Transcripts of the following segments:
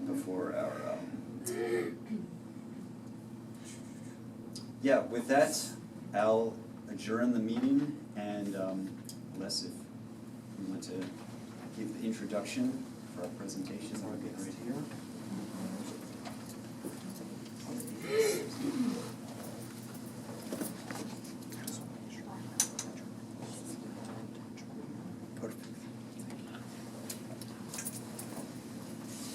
before our. Yeah, with that, I'll adjourn the meeting, and unless if you want to give the introduction for our presentation, that would be right here.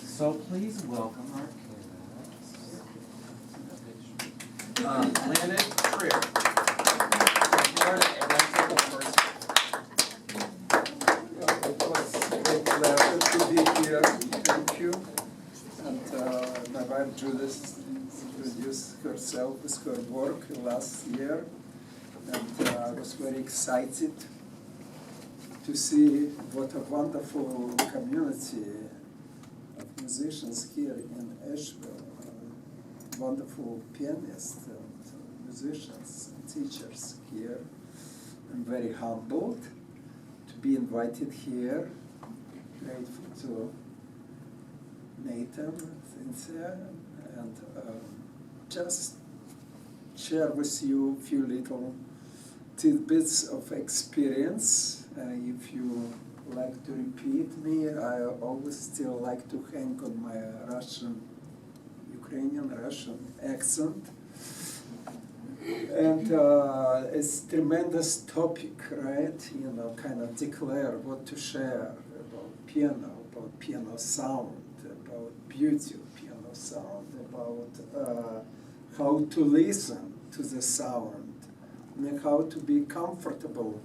So please welcome our guest, Leonid Treer. It was a great pleasure to be here. Thank you. And my wife Judith introduced herself with her work last year, and I was very excited to see what a wonderful community of musicians here in Asheville, wonderful pianists and musicians and teachers here. I'm very humbled to be invited here, grateful to Nathan, Cynthia, and just share with you a few little tidbits of experience. If you like to repeat me, I always still like to hang on my Ukrainian-Russian accent. And it's a tremendous topic, right? You know, kind of declare what to share about piano sound, about beauty of piano sound, about how to listen to the sound, and how to be comfortable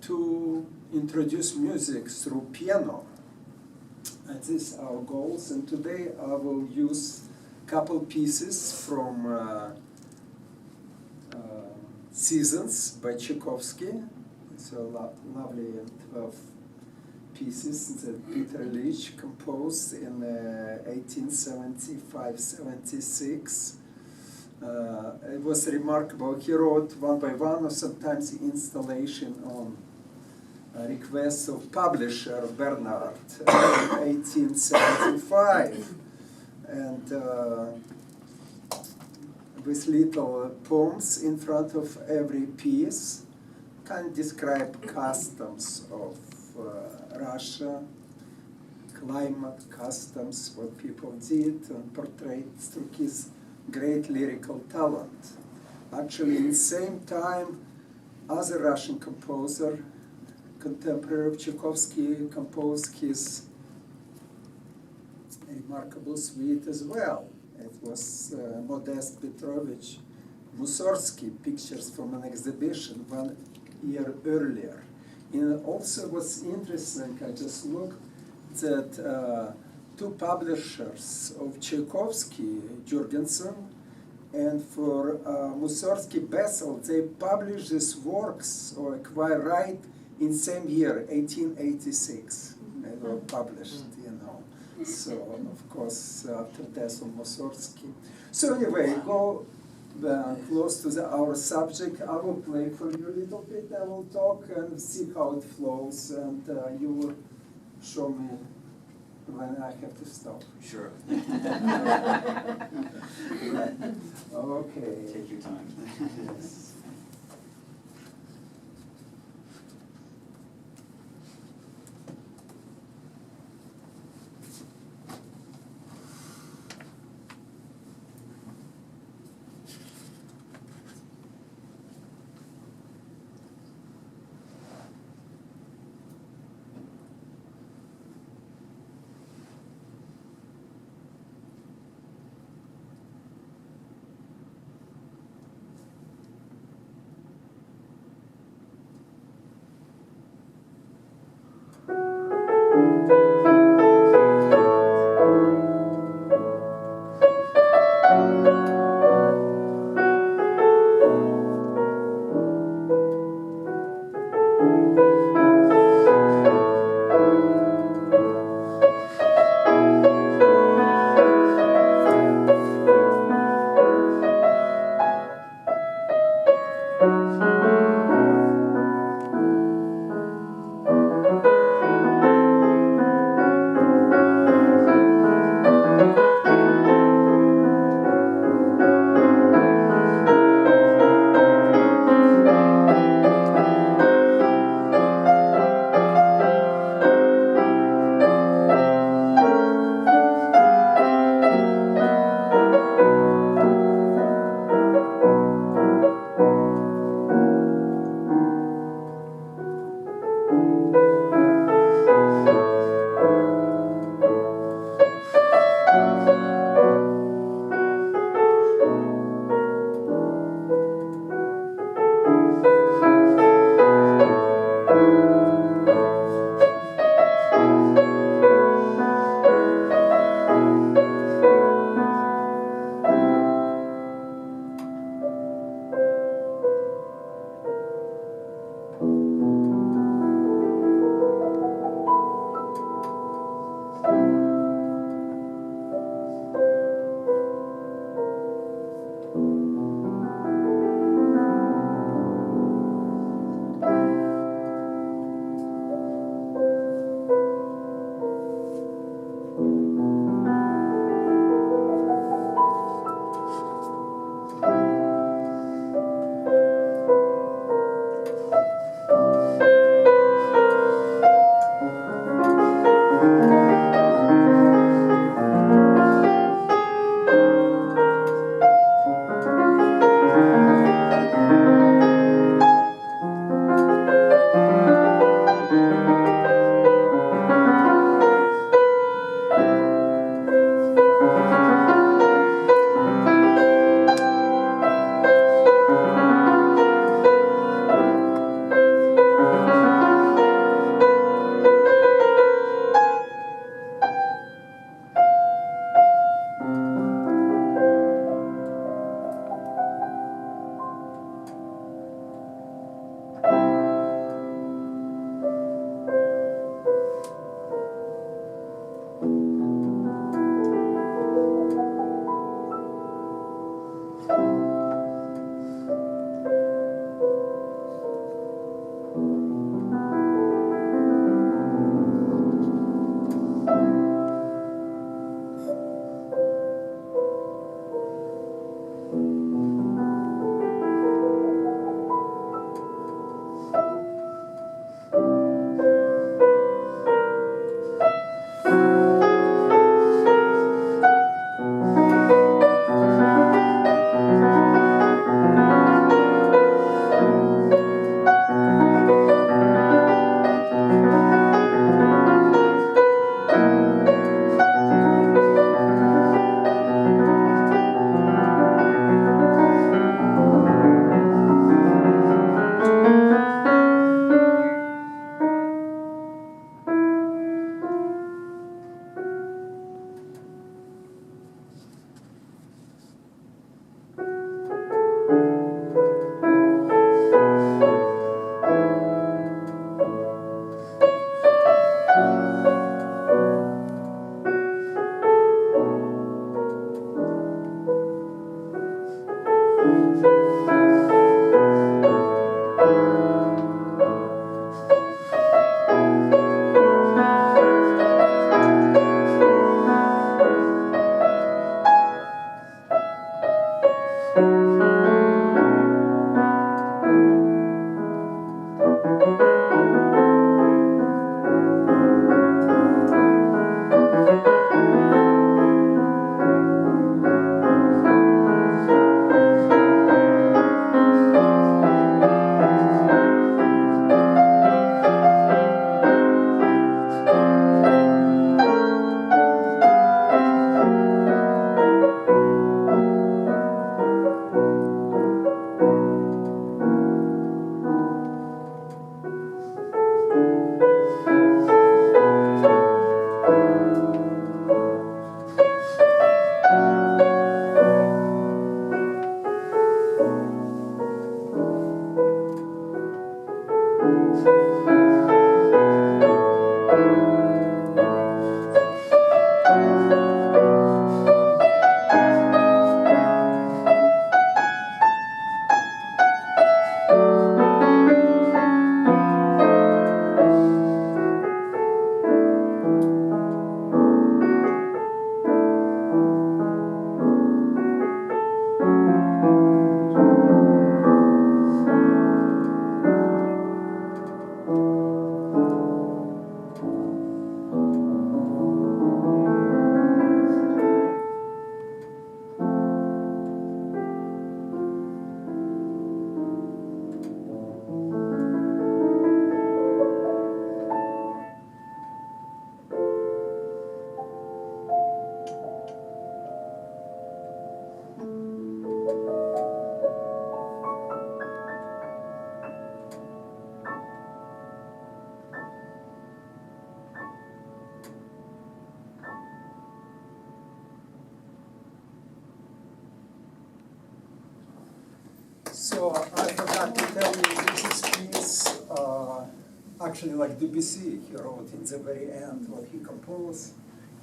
to introduce music through piano. And these are our goals. And today I will use a couple pieces from Seasons by Tchaikovsky. It's a lovely 12 pieces that Peter Lich composed in 1875-76. It was remarkable. He wrote one by one, or sometimes the installation on request of publisher Bernard in 1875. And with little poems in front of every piece, can describe customs of Russia, climate, customs, what people did, and portrayed through his great lyrical talent. Actually, in the same time, other Russian composer, contemporary of Tchaikovsky, composed his remarkable suite as well. It was Modest Petrovich Mussorgsky, pictures from an exhibition 1 year earlier. And also what's interesting, I just looked that two publishers of Tchaikovsky, Jurgensen, and for Mussorgsky Bessel, they published these works or acquire right in same year, 1886. They were published, you know. So, of course, after death of Mussorgsky. So anyway, go close to our subject. I will play for you a little bit. I will talk and see how it flows, and you will show me when I have to stop. Sure. Okay. Take your time. Yes. Also, I forgot to tell you, this is piece, actually like Debussy, he wrote in the very end what he composed,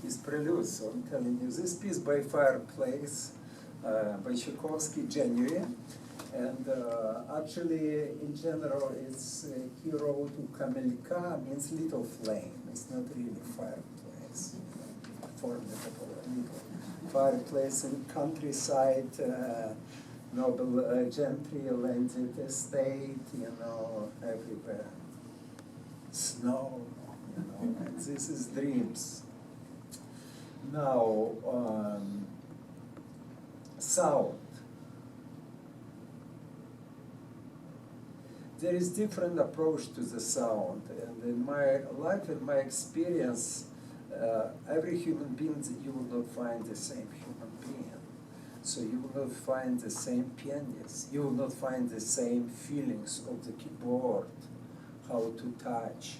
his prelude. So I'm telling you, this piece by Fireplace, by Tchaikovsky, January. And actually, in general, it's he wrote Kamelka, means little flame. It's not really fireplace. Formidable little fireplace in countryside, noble gentry, landed estate, everywhere. Snow, and this is dreams. Now, sound. There is different approach to the sound, and in my life and my experience, every human being, you will not find the same human being. So you will not find the same pianist. You will not find the same feelings of the keyboard, how to touch,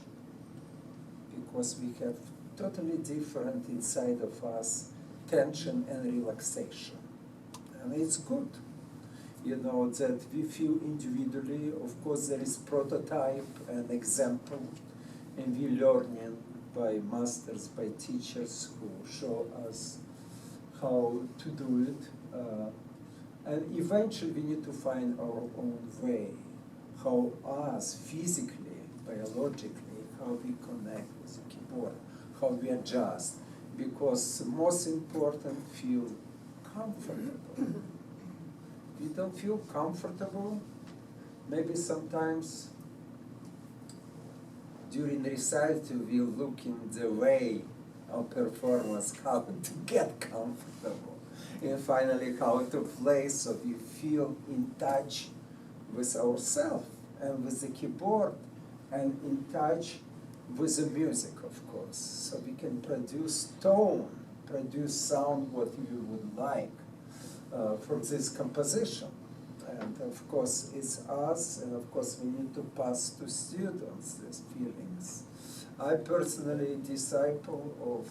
because we have totally different inside of us tension and relaxation, and it's good. That we feel individually. Of course, there is prototype and example, and we learning by masters, by teachers who show us how to do it. And eventually we need to find our own way, how us physically, biologically, how we connect with the keyboard, how we adjust, because most important, feel comfortable. If you don't feel comfortable, maybe sometimes during recital we look in the way of performance, how to get comfortable, and finally how to play so we feel in touch with ourselves and with the keyboard and in touch with the music, of course, so we can produce tone, produce sound what you would like from this composition. And of course it's us, and of course we need to pass to students these feelings. I personally disciple of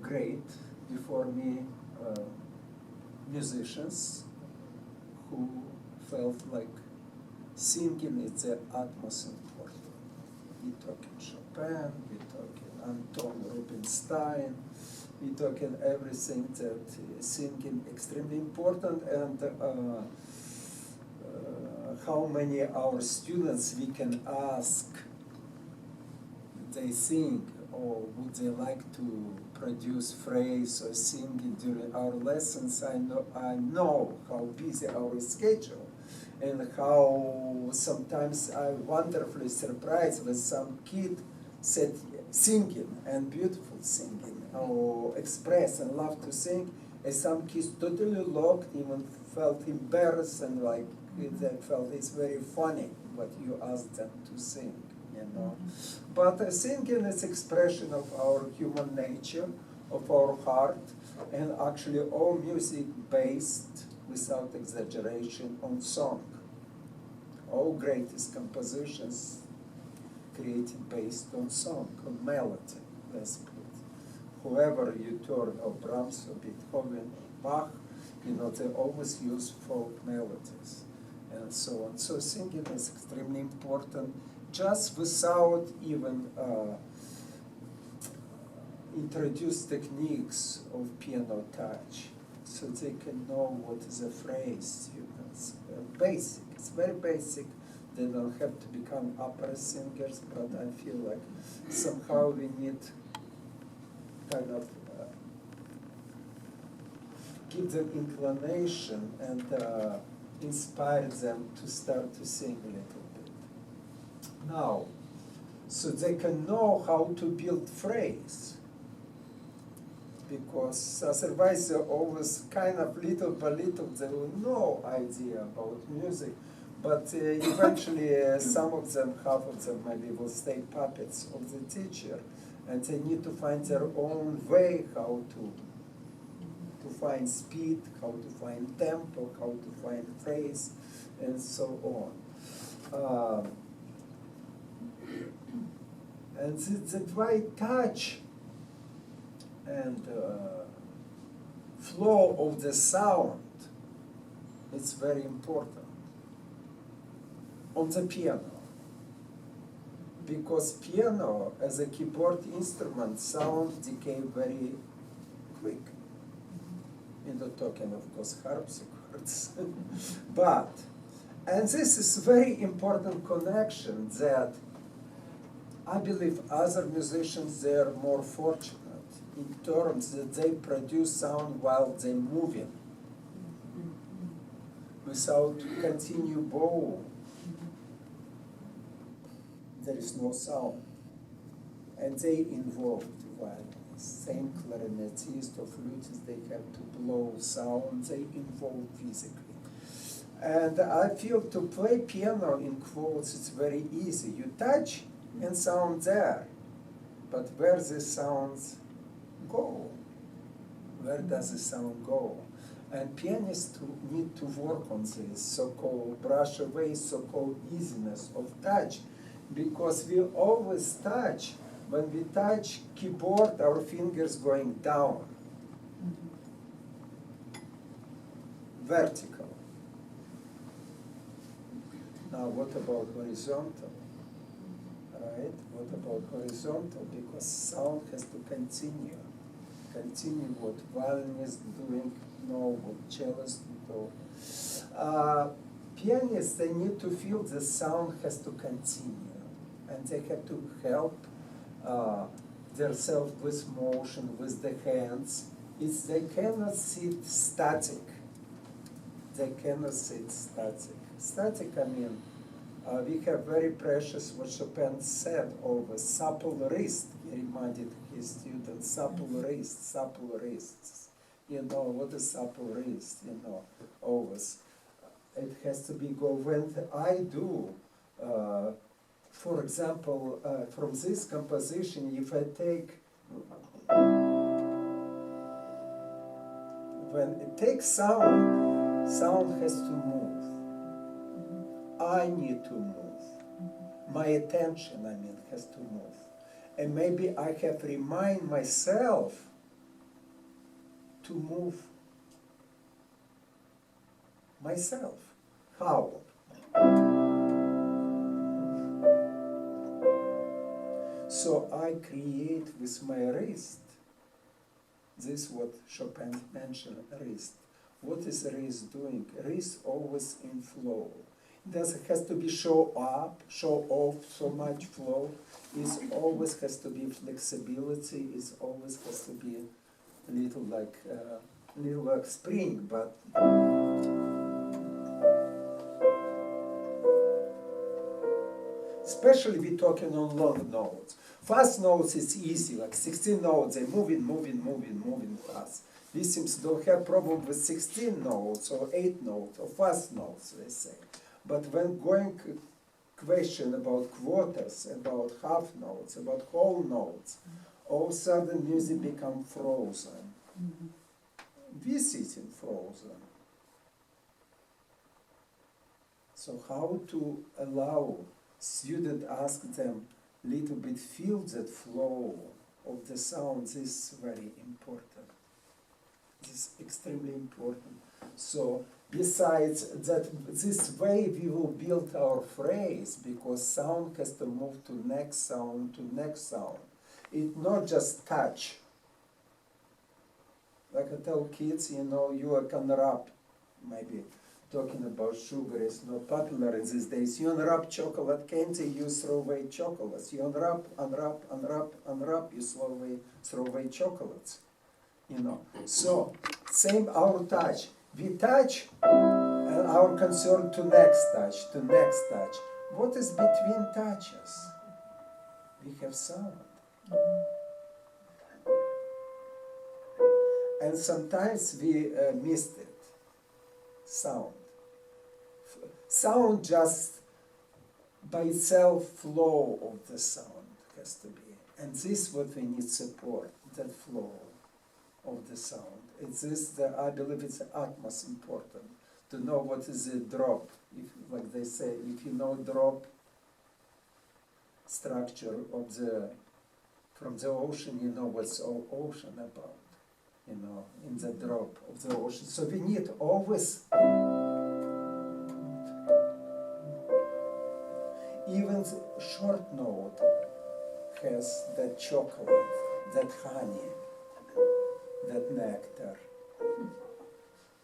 great before me musicians who felt like singing is the utmost important. We talking Chopin, we talking Anton Rubinstein, we talking everything that singing extremely important, and how many our students we can ask they sing, or would they like to produce phrase or singing during our lessons. I know how busy our schedule, and how sometimes I'm wonderfully surprised when some kid said singing and beautiful singing, or express and love to sing, and some kids totally locked, even felt embarrassed, and like they felt it's very funny what you asked them to sing, But singing is expression of our human nature, of our heart, and actually all music based, without exaggeration, on song. All greatest compositions created based on song, on melody, let's put. Whoever you turn, or Brahms, or Beethoven, or Bach, they always use folk melodies, and so on. So singing is extremely important, just without even introduce techniques of piano touch, so they can know what is a phrase, basic, it's very basic. They don't have to become opera singers, but I feel like somehow we need kind of give them inclination and inspire them to start to sing a little bit. Now, so they can know how to build phrase, because otherwise they're always kind of little by little, they will no idea about music. But eventually, some of them, half of them maybe will stay puppets of the teacher, and they need to find their own way how to find speed, how to find tempo, how to find phrase, and so on. And that way touch and flow of the sound It's very important. On the piano. Because piano, as a keyboard instrument, sound decay very quick. We're not talking, of course, harpsichords. But, and this is very important connection that I believe other musicians, they are more fortunate in terms that they produce sound while they're moving, without continue bow. There is no sound. And they involved violinists, same clarinetist or flutists, they have to blow sound, they involve physically. And I feel to play piano in quotes, it's very easy. You touch and sound there. But where the sounds go? Where does the sound go? And pianists need to work on this so-called brush away, so-called easiness of touch. Because we always touch, when we touch keyboard, our fingers going down, vertical. Now what about horizontal, right? What about horizontal? Because sound has to continue what violinist doing, know what cellist do. Pianists, they need to feel the sound has to continue. And they have to help themselves with motion, with the hands. They cannot sit static. They cannot sit static. Static, I mean, we have very precious what Chopin said over supple wrist. He reminded his students, supple wrist, supple wrists. You know, what is supple wrist, you know, always. It has to be go when I do, for example, from this composition, if I take, when it takes sound, sound has to move. I need to move. My attention, I mean, has to move. And maybe I have to remind myself to move myself. How? So I create with my wrist. This is what Chopin mentioned, wrist. What is the wrist doing? Wrist always in flow. It doesn't has to be show up, show off so much flow. It always has to be flexibility. It always has to be a little like spring, but especially we're talking on long notes. Fast notes is easy, like 16 notes, they're moving fast. Listeners don't have problem with 16 notes or 8 notes or fast notes, they say. But when going question about quarters, about half notes, about whole notes, all of a sudden music become frozen. We sitting frozen. So how to allow student ask them little bit feel that flow of the sound, this is very important. This is extremely important. So besides that, this way we will build our phrase, because sound has to move to next sound, to next sound. It's not just touch. Like I tell kids, you know, you can rub, maybe talking about sugar is not popular in these days. You unwrap chocolate candy, you throw away chocolates. You unwrap, you throw away chocolates. You know. So, same our touch. We touch, and our concern to next touch, to next touch. What is between touches? We have sound. And sometimes we missed it. Sound. Sound just by itself, flow of the sound has to be. And this is what we need support, that flow of the sound. It's this, I believe it's the utmost important, to know what is the drop. If, like they say, if you know drop structure of from the ocean, you know what's all ocean about, you know, in the drop of the ocean. So we need always short note has that chocolate, that honey, that nectar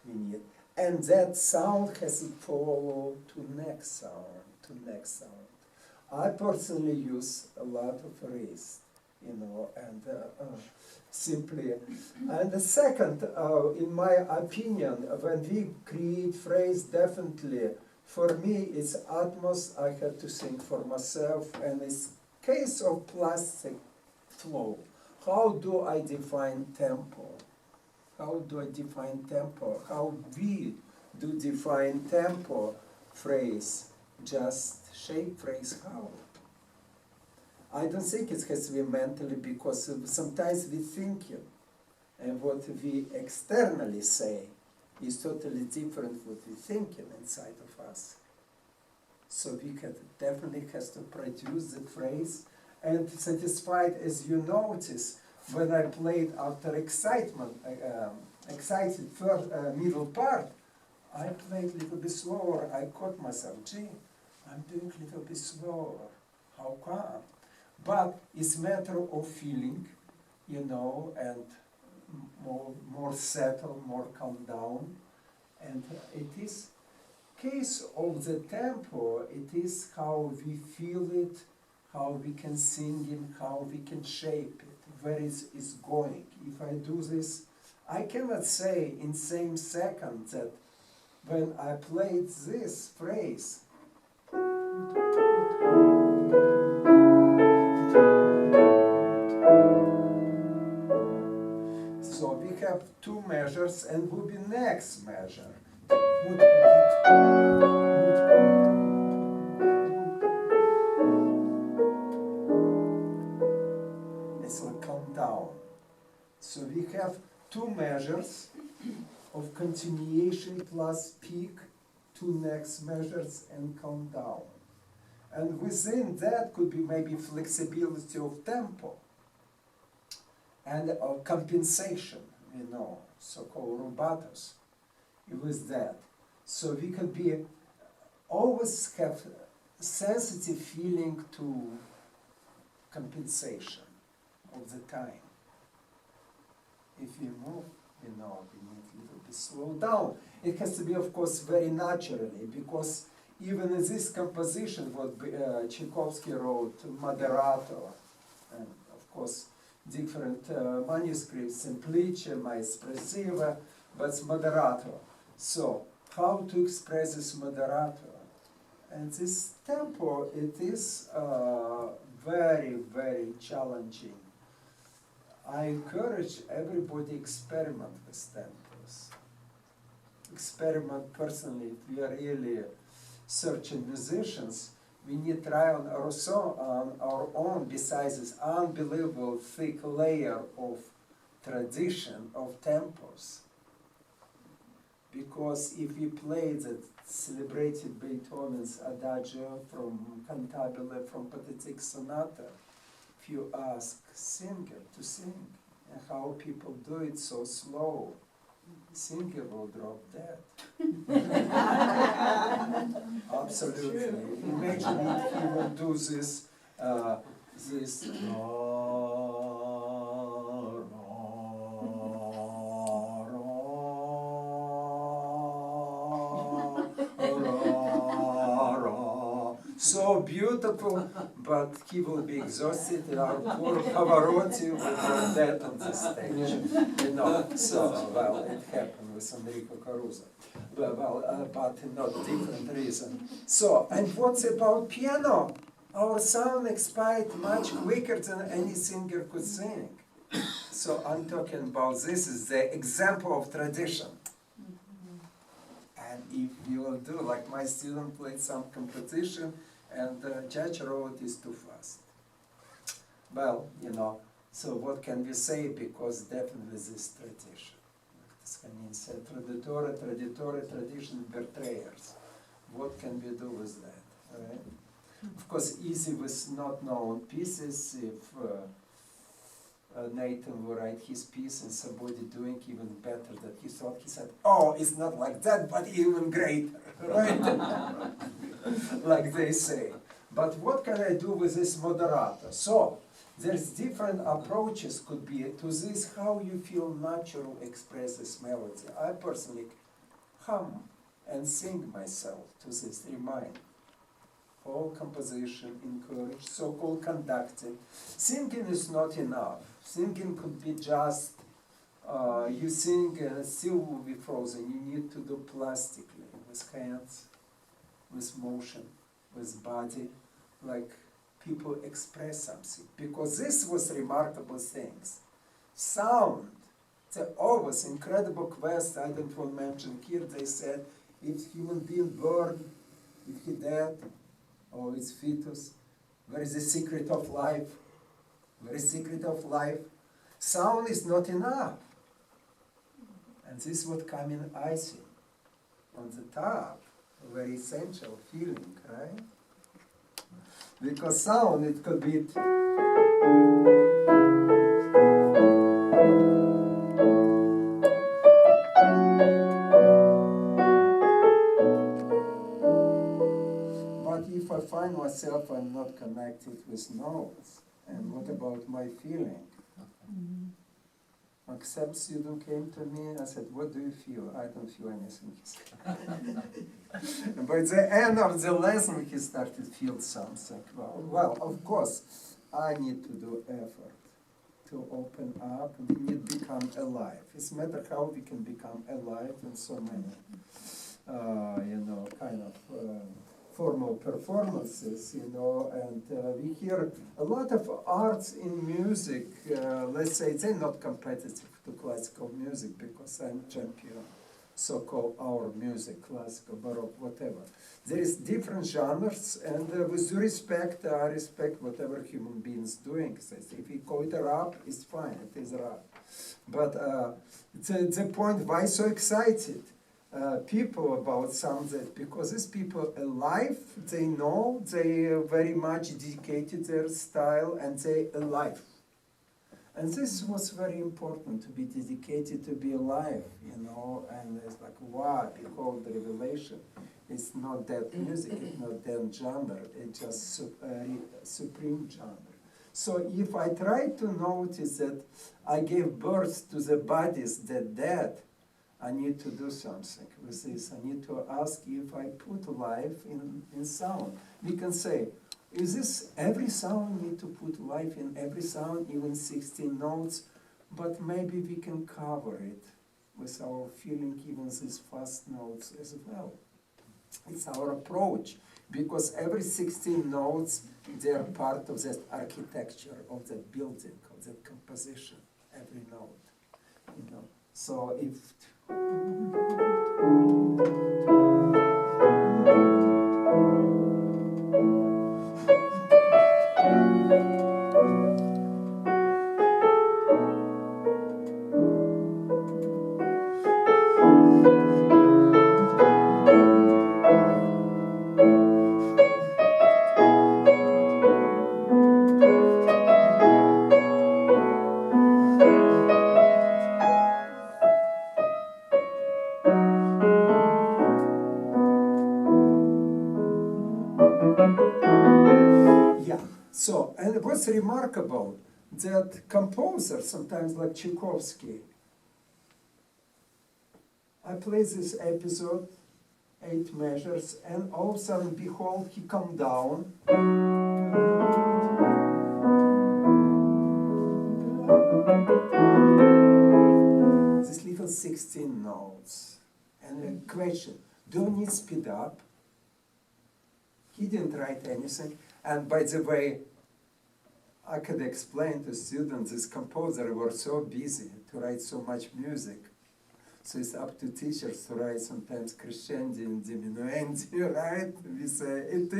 we need. And that sound has to follow to next sound, to next sound. I personally use a lot of wrist, and simply. And the second, in my opinion, when we create phrase, definitely, for me, it's utmost I have to think for myself, and it's case of plastic flow. How do I define tempo? How do I define tempo? How we do define tempo phrase? Just shape phrase how? I don't think it has to be mentally, because sometimes we thinking, and what we externally say is totally different what we thinking inside of us. So we can definitely has to produce the phrase and satisfied, as you notice, when I played after excitement, excited first, middle part, I played a little bit slower. I caught myself, gee, I'm doing a little bit slower. How come? But it's matter of feeling, you know, and more settle, more calm down. And it is case of the tempo, it is how we feel it, how we can sing it, how we can shape it, where it's going. If I do this, I cannot say in same second that when I played this phrase, so we have two measures and will be next measure. It's like come down. So we have two measures of continuation plus peak, two next measures and come down. And within that could be maybe flexibility of tempo and compensation, you know, so-called rubatos with that. So we can be always have sensitive feeling to compensation of the time. If we move, you know, we need a little bit slow down. It has to be, of course, very naturally, because even in this composition, what Tchaikovsky wrote, moderato, and of course, different manuscripts, semplice, ma espressiva, but it's moderato. So, how to express this moderato? And this tempo, it is very, very challenging. I encourage everybody experiment with tempos. Experiment personally. If we are really searching musicians, we need to try on our own, besides this unbelievable thick layer of tradition of tempos. Because if we play the celebrated Beethoven's Adagio from Cantabile, from Pathetic Sonata, if you ask singer to sing, and how people do it so slow, singer will drop dead. Absolutely. Imagine if he will do this, so beautiful, but he will be exhausted, and our poor Pavarotti will drop dead on the stage. You know, so, well, it happened with Enrico Caruso. But not different reason. So, and what's about piano? Our sound expired much quicker than any singer could sing. So I'm talking about this is the example of tradition. And if you will do, like my student played some competition, and the judge wrote is too fast. Well, you know, so what can we say? Because definitely this tradition. Tuscanin said, traditore, tradition, betrayers. What can we do with that, right? Of course, easy with not known pieces. If Nathan will write his piece and somebody doing even better than he thought, he said, oh, it's not like that, but even greater, right? Like they say. But what can I do with this moderato? So, there's different approaches could be to this, how you feel natural express this melody. I personally hum and sing myself to this, remind. All composition encouraged, so-called conducted. Singing is not enough. Singing could be just, you sing and still will be frozen. You need to do plastically, with hands, with motion, with body, like people express something. Because this was remarkable things. Sound, the always incredible quest, I don't want to mention here, they said, if human being born, if he dead, or it's fetus, where is the secret of life? Where is the secret of life? Sound is not enough. And this is what come in icing. On the top, a very essential feeling, right? Because sound, it could be... If I find myself I'm not connected with notes, and what about my feeling? Except student came to me and I said, what do you feel? I don't feel anything. And by the end of the lesson he started to feel something. Well, of course, I need to do effort to open up and we need to become alive. It's matter how we can become alive in so many, kind of formal performances, and we hear a lot of arts in music, let's say they're not competitive to classical music because I'm champion, so-called our music, classical, baroque, whatever. There is different genres, and with due respect, I respect whatever human beings doing. So if we call it a rap, it's fine, it is rap. But the point, why so excited? People about something, because these people alive, they know, they very much dedicated their style and they alive. And this was very important, to be dedicated, to be alive, and it's like, wow, behold the revelation. It's not that music, it's not that genre, it's just supreme genre. So if I try to notice that I gave birth to the bodies that dead, I need to do something with this. I need to ask if I put life in sound. We can say, is this every sound need to put life in every sound, even 16 notes? But maybe we can cover it with our feeling, even these fast notes as well. It's our approach, because every 16 notes, they are part of that architecture, of that building, of that composition, every note. So if and what's remarkable, that composers, sometimes like Tchaikovsky, I play this episode, 8 measures, and all of a sudden, behold, he come down. This little 16 notes. And a question, do you need speed up? He didn't write anything. And by the way, I could explain to students, this composer were so busy to write so much music. So it's up to teachers to write sometimes crescendi and diminuendi, right? We say it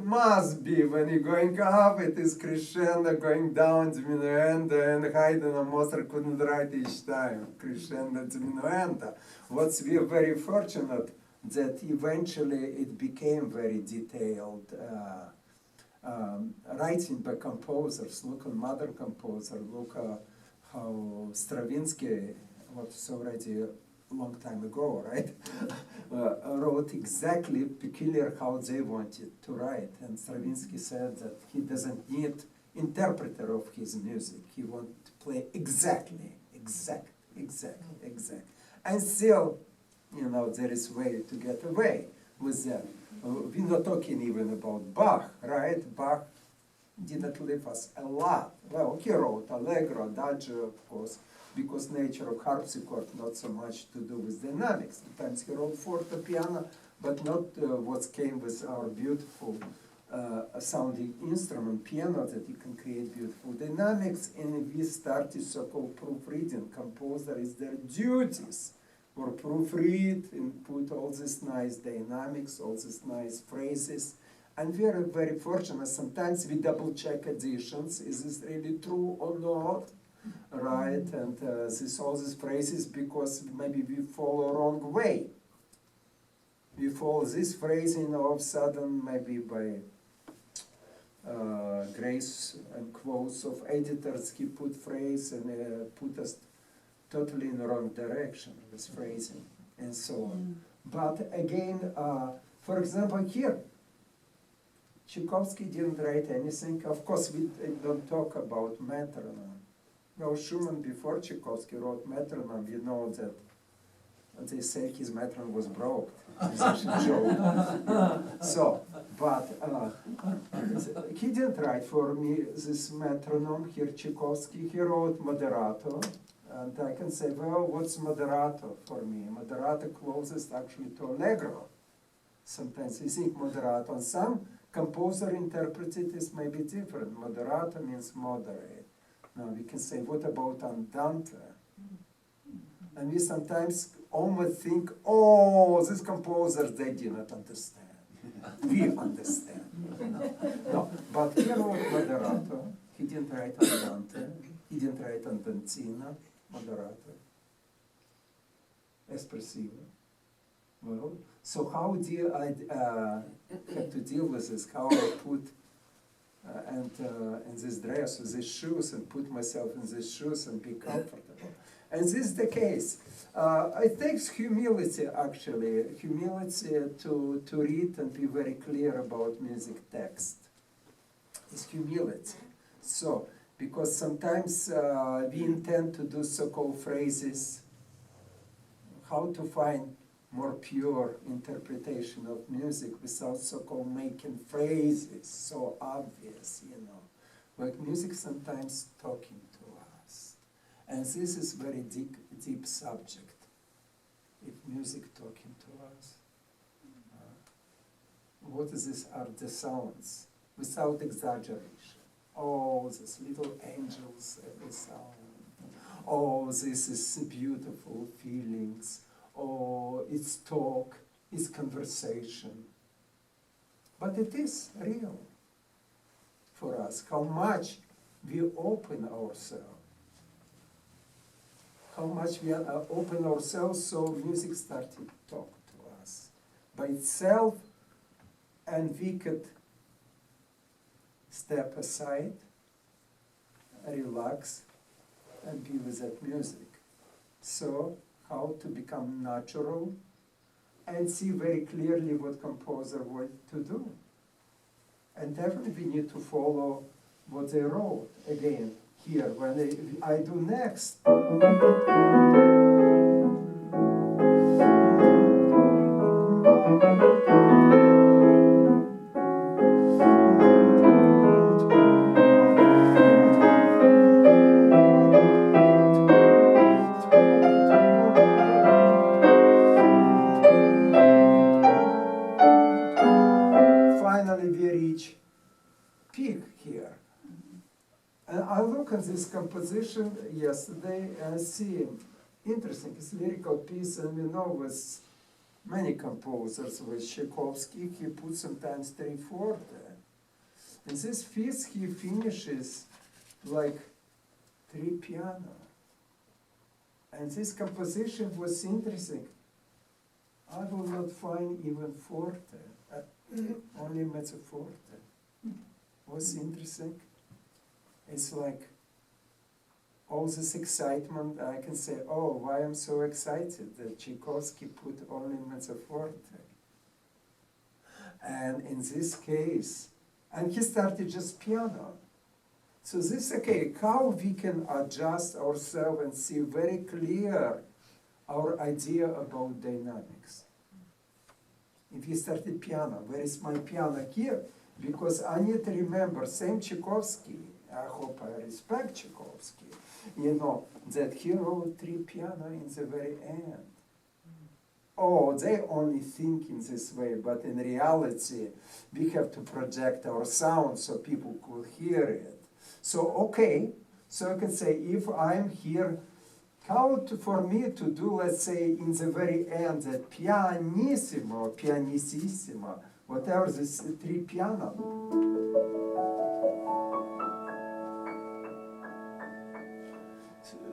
must be when you're going up, it is crescendo, going down, diminuendo, and Haydn and Mozart couldn't write each time, crescendo, diminuendo. What's we are very fortunate that eventually it became very detailed writing by composers. Look at modern composer, look how Stravinsky was already a long time ago, right? Wrote exactly peculiar how they wanted to write. And Stravinsky said that he doesn't need interpreter of his music. He wants to play exactly. And still, there is way to get away with that. We're not talking even about Bach, right? Bach didn't leave us a lot. Well, he wrote Allegro, Adagio, of course, because nature of harpsichord not so much to do with dynamics. Sometimes he wrote forte piano, but not what came with our beautiful sounding instrument, piano, that you can create beautiful dynamics. And we started so-called proofreading. Composer is their duties, or proofread and put all these nice dynamics, all these nice phrases. And we are very fortunate. Sometimes we double-check editions. Is this really true or not? Right? And all these phrases, because maybe we follow wrong way. We follow this phrase, all of a sudden, maybe by grace and quotes of editors, he put phrase and put us totally in the wrong direction with phrasing and so on. But again, for example, here, Tchaikovsky didn't write anything. Of course, we don't talk about metronome. Well, Schumann, before Tchaikovsky wrote metronome, you know that they say his metronome was broke. It's a joke. So, but he didn't write for me this metronome here, Tchaikovsky. He wrote moderato. And I can say, well, what's moderato for me? Moderato closest actually to allegro. Sometimes we think moderato, and some composer interprets it as maybe different. Moderato means moderate. Now we can say, what about andante? And we sometimes almost think, oh, these composers, they do not understand. We understand. No, but he wrote moderato. He didn't write andante. He didn't write andantina. Moderato, espressivo. Well, so how do I have to deal with this? How I put in this dress, with these shoes, and put myself in these shoes and be comfortable? And this is the case. It takes humility, actually, to read and be very clear about music text. It's humility. So, because sometimes we intend to do so-called phrases, how to find more pure interpretation of music without so-called making phrases so obvious, Like music sometimes talking to us. And this is very deep subject. If music talking to us. What is this are the sounds, without exaggeration. Oh, these little angels every sound. Oh, this is beautiful feelings. Oh, it's talk, it's conversation. But it is real for us, how much we open ourselves. How much we open ourselves so music started to talk to us by itself, and we could step aside, relax, and be with that music. So, how to become natural and see very clearly what composer wanted to do. And definitely we need to follow what they wrote. Again, here, when I do next. Finally, we reach peak here. And I look at this composition yesterday and I see, interesting, it's a lyrical piece, and we know with many composers, with Tchaikovsky, he puts sometimes 3/4. And this piece he finishes like 3 piano. And this composition was interesting. I will not find even forte, only mezzo forte. What's interesting? It's like all this excitement, I can say, oh, why I'm so excited that Tchaikovsky put only mezzo forte. And in this case, and he started just piano. So this, okay, how we can adjust ourselves and see very clear our idea about dynamics. If you started piano, where is my piano here? Because I need to remember, same Tchaikovsky, I hope I respect Tchaikovsky, that he wrote 3 piano in the very end. Oh, they only think in this way, but in reality, we have to project our sound so people could hear it. So, okay, so I can say, if I'm here, how for me to do, let's say, in the very end, that pianissimo, pianississimo, whatever this 3 piano.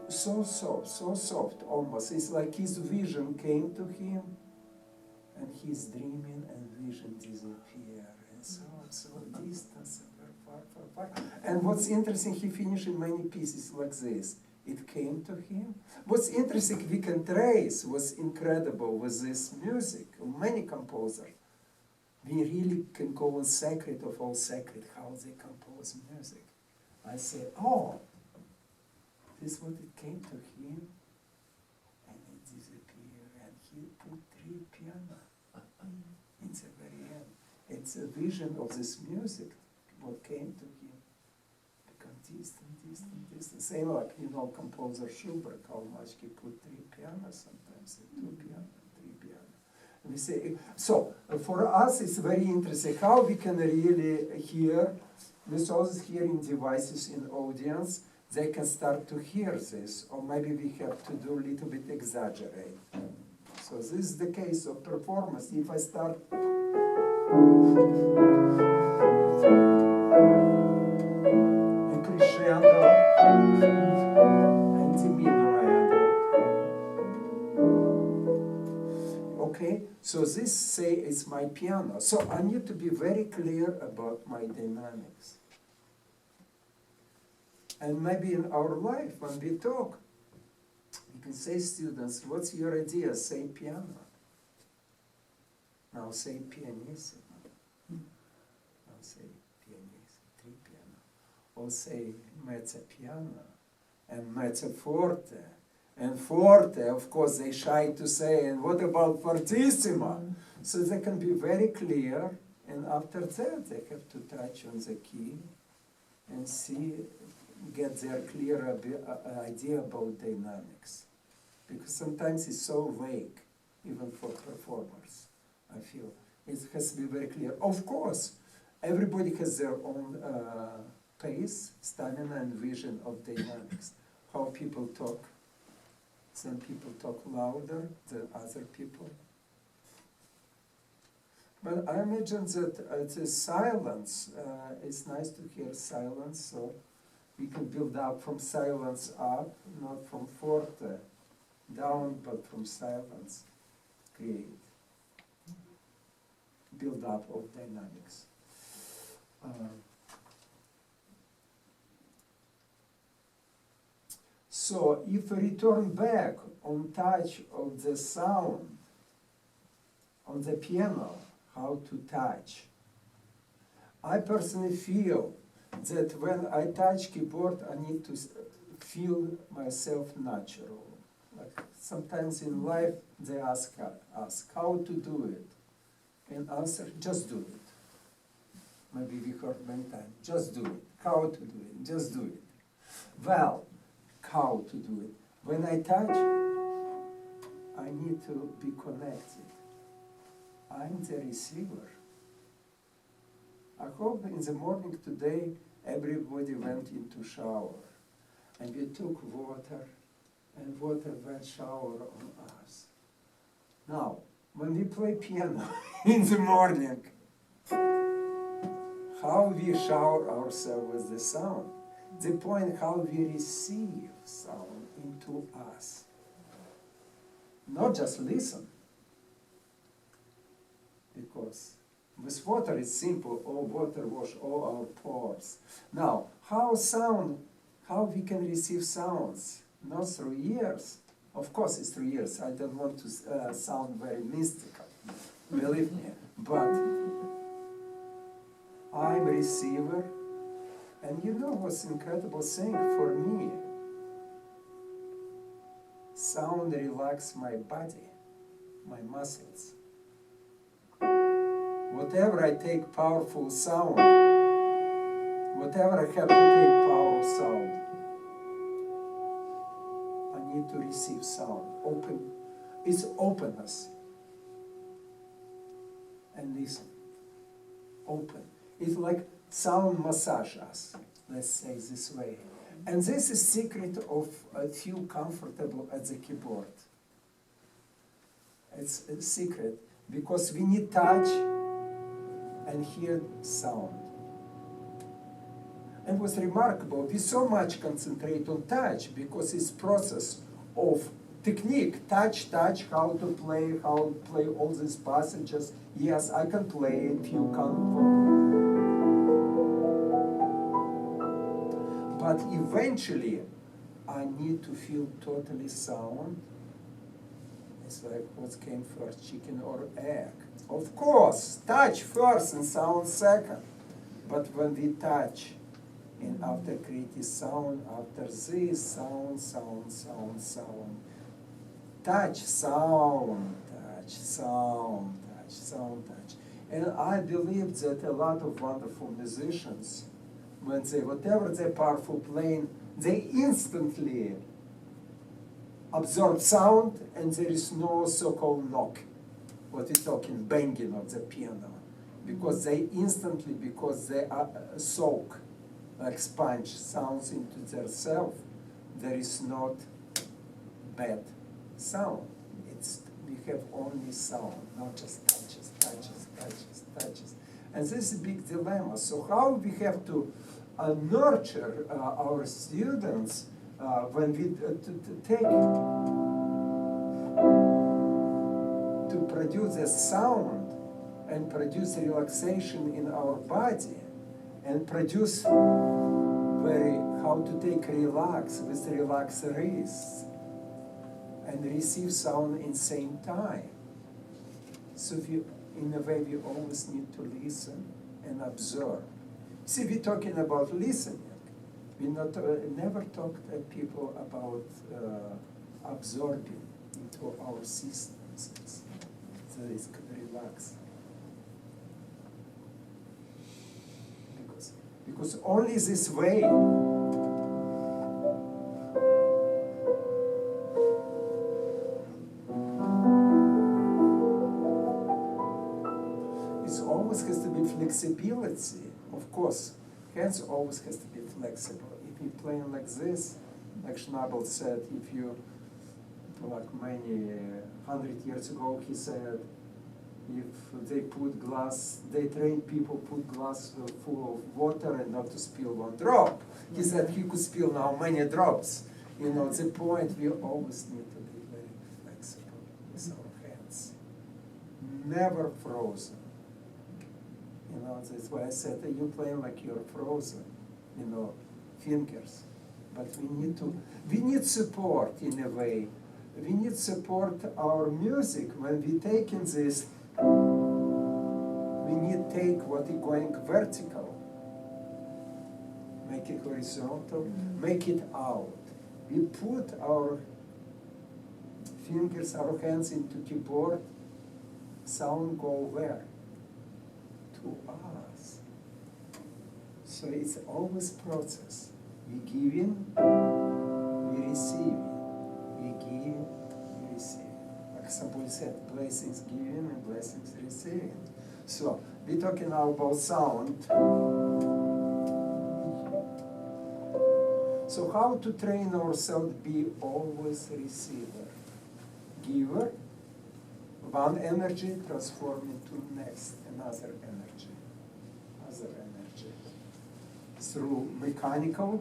So soft, almost. It's like his vision came to him, and he's dreaming, and vision disappear, and so distance, far. And what's interesting, he finished in many pieces like this. It came to him. What's interesting, we can trace what's incredible with this music. Many composers, we really can go on secret of all secret, how they compose music. I say, oh, this is what it came to him, and it disappeared, and he put 3 piano in the very end. It's a vision of this music, what came to him. Become distant. Same like, composer Schubert, how much he put 3 pianos, sometimes 2 piano, 3 piano. And we say, so, for us it's very interesting how we can really hear, with all these hearing devices in audience, they can start to hear this, or maybe we have to do a little bit exaggerate. So this is the case of performance. If I start in crescendo and diminuendo, okay, so this say is my piano. So I need to be very clear about my dynamics. And maybe in our life, when we talk, we can say, students, what's your idea? Say piano. Now say pianissimo. Now say pianissimo, 3 piano. Or say mezzo piano, and mezzo forte. And forte, of course, they shy to say, and what about fortissimo? So they can be very clear, and after that, they have to touch on the key and see, get their clear idea about dynamics. Because sometimes it's so vague, even for performers, I feel. It has to be very clear. Of course, everybody has their own pace, stamina, and vision of dynamics. How people talk. Some people talk louder than other people. But I imagine that the silence, it's nice to hear silence, so we can build up from silence up, not from forte down, but from silence, create, build up of dynamics. So if we return back on touch of the sound, on the piano, how to touch, I personally feel that when I touch keyboard, I need to feel myself natural. Like sometimes in life, they ask how to do it. And answer, just do it. Maybe we heard many times, just do it. How to do it, just do it. Well, how to do it? When I touch, I need to be connected. I'm the receiver. I hope in the morning today, everybody went into shower, and we took water, and water went shower on us. Now, when we play piano in the morning, how we shower ourselves with the sound. The point how we receive sound into us. Not just listen, because with water it's simple, all water wash all our pores. Now, how sound how we can receive sounds, not through ears. Of course it's through ears, I don't want to sound very mystical, believe me, but I'm a receiver, and you know what's incredible thing for me? Sound relaxes my body, my muscles. Whatever I take powerful sound, whatever I have to take powerful sound, I need to receive sound. Open, it's openness. And listen, open. It's like sound massage us, let's say this way. And this is secret of feel comfortable at the keyboard. It's a secret because we need touch and hear sound. And what's remarkable, we so much concentrate on touch because it's process of technique, touch, how to play all these passages. Yes, I can play it, you can't. But eventually, I need to feel totally sound. It's like what came first, chicken or egg? Of course, touch first and sound second. But when we touch, and after creating sound, after this, sound, touch, sound, touch. And I believe that a lot of wonderful musicians, when they, whatever they're powerful playing, they instantly absorb sound, and there is no so-called knock, what we're talking, banging of the piano, because they instantly, because they soak, like sponge, sounds into their self, there is not bad sound. It's, we have only sound, not just touches. And this is a big dilemma. So how we have to nurture our students when we take to produce a sound and produce relaxation in our body and produce very how to take relax with relaxed wrists and receive sound in same time. So we, in a way, we always need to listen and observe. See, we're talking about listening. We not never talked to people about absorbing into our systems. So it's relaxed. Because only this way it always has to be flexibility. Of course, hands always has to be flexible. If you're playing like this, like Schnabel said, if you, like many 100 years ago, he said, if they put glass, they train people put glass full of water and not to spill one drop. He said he could spill now many drops. You know, the point, we always need to be very flexible with our hands. Never frozen. You know, that's why I said that you play like you're frozen, you know, fingers. But we need support in a way. We need support our music when we take in this. We need take what is going vertical, make it horizontal, make it out. We put our fingers, our hands into keyboard, sound go where? To us. So it's always process. We giving, we receiving. We give, we receive. Like somebody said, blessings giving and blessings receiving. So we're talking now about sound. So how to train ourselves to be always receiver, giver, one energy transform into next, another energy. Through mechanical,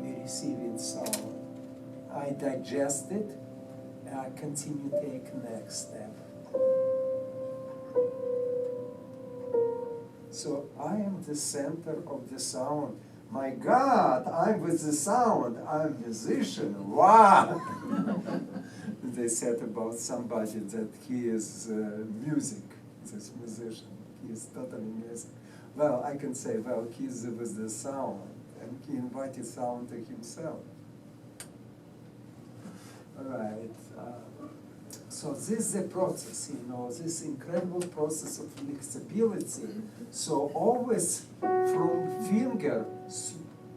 we receive in sound. I digest it, and I continue to take next step. So I am the center of the sound. my God, I'm with the sound, I'm a musician, wow! They said about somebody that he is music, this musician, he is totally music. Well, I can say, well, he's with the sound, and he invited sound to himself. All right. So this is the process, this incredible process of flexibility. So always from finger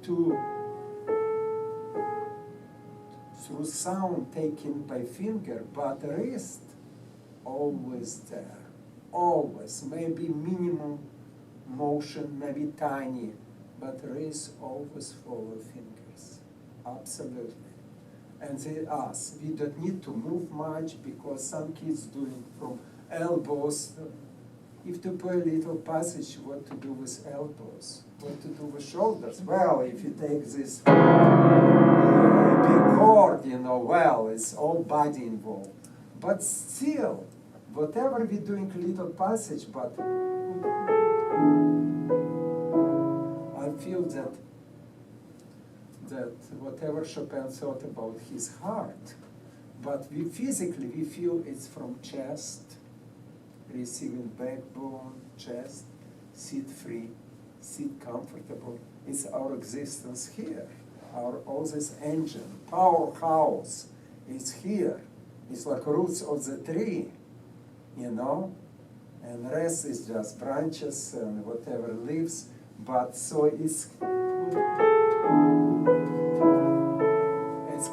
to through sound taken by finger, but wrist always there, always. Maybe minimum motion, maybe tiny, but wrist always follow fingers, absolutely. And us, we don't need to move much because some kids doing from elbows. If to play a little passage, what to do with elbows? What to do with shoulders? Well, if you take this big chord, well, it's all body involved. But still, whatever we're doing little passage, but I feel that whatever Chopin thought about his heart, but we physically, we feel it's from chest, receiving backbone, chest, sit free, sit comfortable. It's our existence here. All this engine, powerhouse is here. It's like roots of the tree, and the rest is just branches and whatever leaves, but so it's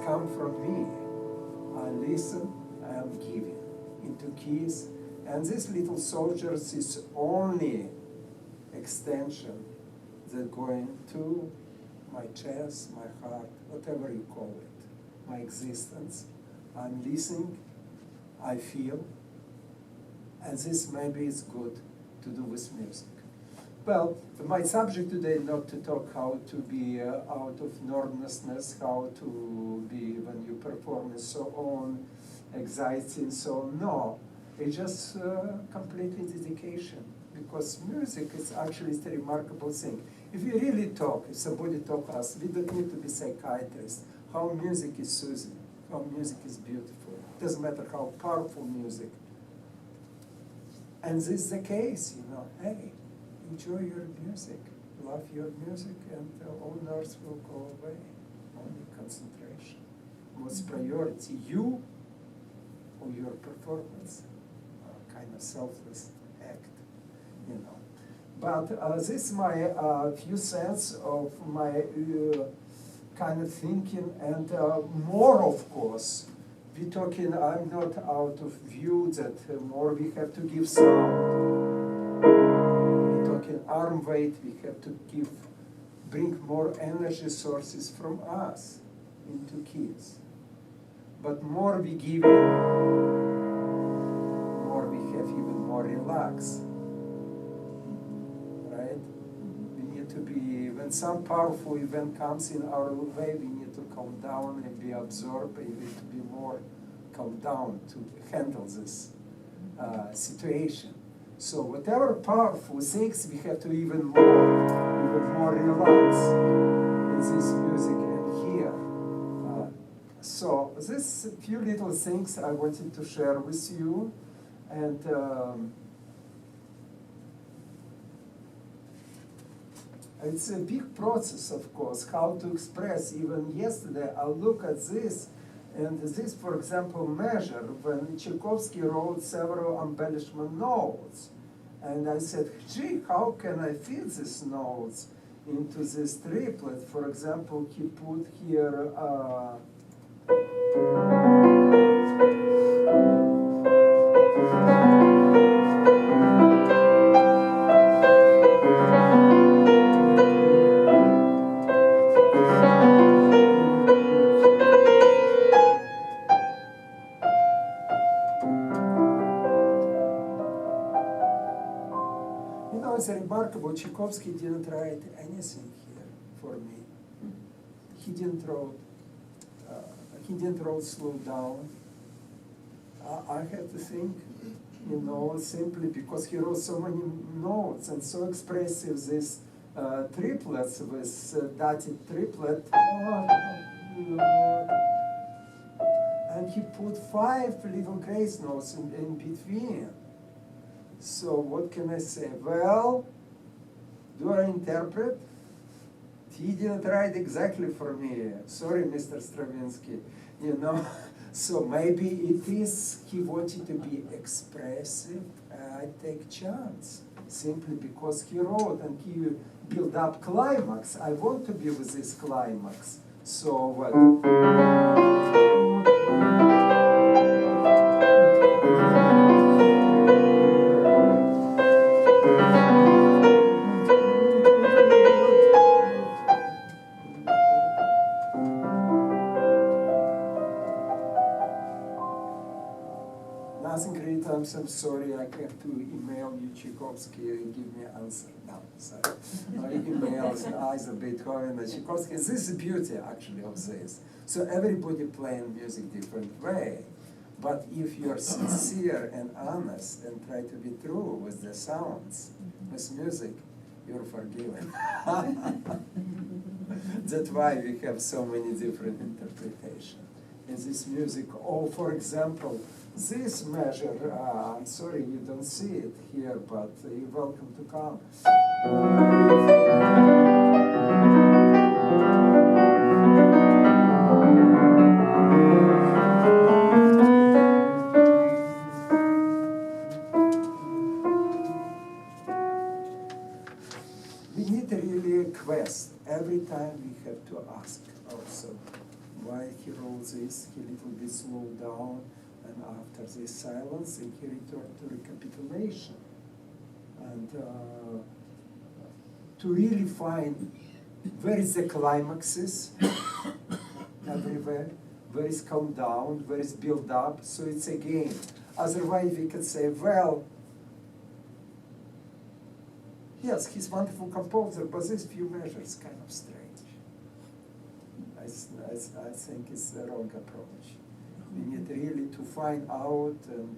come from me. I listen, I am giving into keys, and these little soldiers is only extension that going to my chest, my heart, whatever you call it, my existence. I'm listening, I feel, and this maybe is good to do with music. Well, my subject today is not to talk how to be out of nervousness, how to be when you perform and so on, exciting, so no. It's just completely dedication, because music is actually a remarkable thing. If you really talk, if somebody talk us, we don't need to be psychiatrists, how music is soothing, how music is beautiful. It doesn't matter how powerful music. And this is the case, hey, enjoy your music, love your music, and all nerves will go away. Only concentration. What's priority, you or your performance? Kind of selfless act, But this is my few cents of my kind of thinking, and more, of course. We're talking, I'm not out of view that more we have to give sound. Arm weight, we have to bring more energy sources from us into keys. But more we give, more we have even more relaxed. Right? We need to be, when some powerful event comes in our way, we need to calm down and be absorbed, and we need to be more calm down to handle this situation. So whatever powerful things, we have to even more relax in this music and here. So this few little things I wanted to share with you, and it's a big process, of course, how to express. Even yesterday, I look at this. And this, for example, measure when Tchaikovsky wrote several embellishment notes. And I said, gee, how can I fit these notes into this triplet? For example, he put here it's remarkable, Tchaikovsky didn't write anything here for me. He didn't write slow down. I had to think, simply because he wrote so many notes and so expressive, this triplets with dotted triplet. And he put 5 little grace notes in between. So what can I say? Well, do I interpret? He didn't write exactly for me. Sorry, Mr. Stravinsky. You know, so maybe it is he wanted to be expressive. I take chance simply because he wrote and he built up climax. I want to be with this climax. So what? Nothing great, I'm sorry, I have to email you Tchaikovsky and give me answer. No, sorry. Emails either Beethoven or Tchaikovsky. This is the beauty actually of this. So everybody playing music different way. But if you're sincere and honest and try to be true with the sounds, with music, you're forgiven. That's why we have so many different interpretations. In this music, or for example, this measure, I'm sorry you don't see it here, but you're welcome to come. We need really a quest. Every time we have to ask ourselves why he wrote this, he little bit slowed down, and after this silence, he returned to recapitulation. And to really find where is the climaxes everywhere, where is calm down, where is build up, so it's a game. Otherwise we could say, well, yes, he's a wonderful composer, but these few measures kind of strange. I think it's the wrong approach. We need really to find out and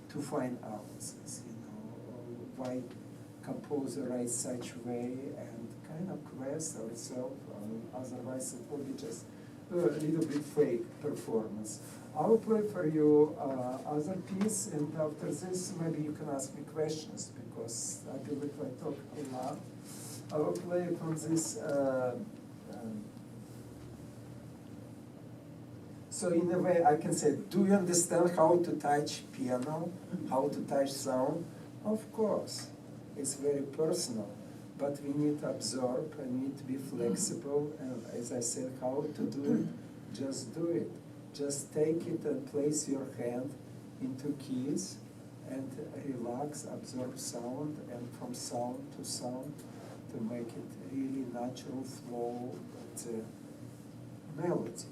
to find out, you know, why composer writes such way and kind of quest ourselves. Otherwise, it will be just a little bit fake performance. I will play for you other piece, and after this, maybe you can ask me questions because I believe I talk a lot. I will play from this. So in a way, I can say, do you understand how to touch piano, how to touch sound? Of course, it's very personal, but we need to absorb and need to be flexible. And as I said, how to do it, just do it. Just take it and place your hand into keys and relax, absorb sound, and from sound to make it really natural flow with the melody.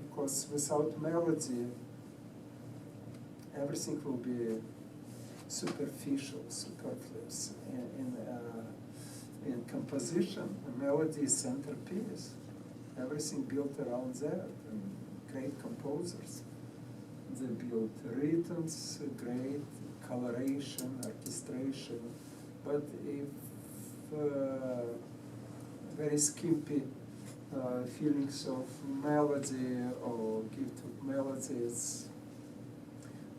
Because without melody, everything will be superficial, superfluous. In composition, the melody is centerpiece. Everything built around that. And great composers, they built rhythms, great coloration, orchestration. But if very skimpy feelings of melody or gift of melodies,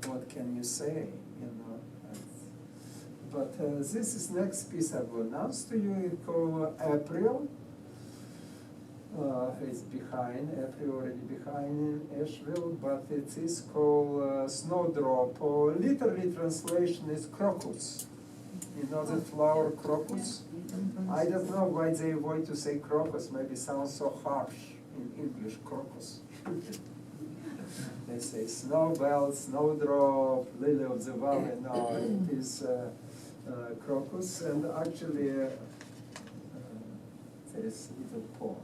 what can you say, you know? But this is next piece I will announce to you. It's called April. It's behind, April already behind in Asheville, but it is called Snowdrop, or literally translation is crocus. You know the flower crocus? I don't know why they avoid to say crocus, maybe sounds so harsh in English, crocus. They say snowbell, snowdrop, lily of the valley. No, it is crocus, and actually there is a little poem.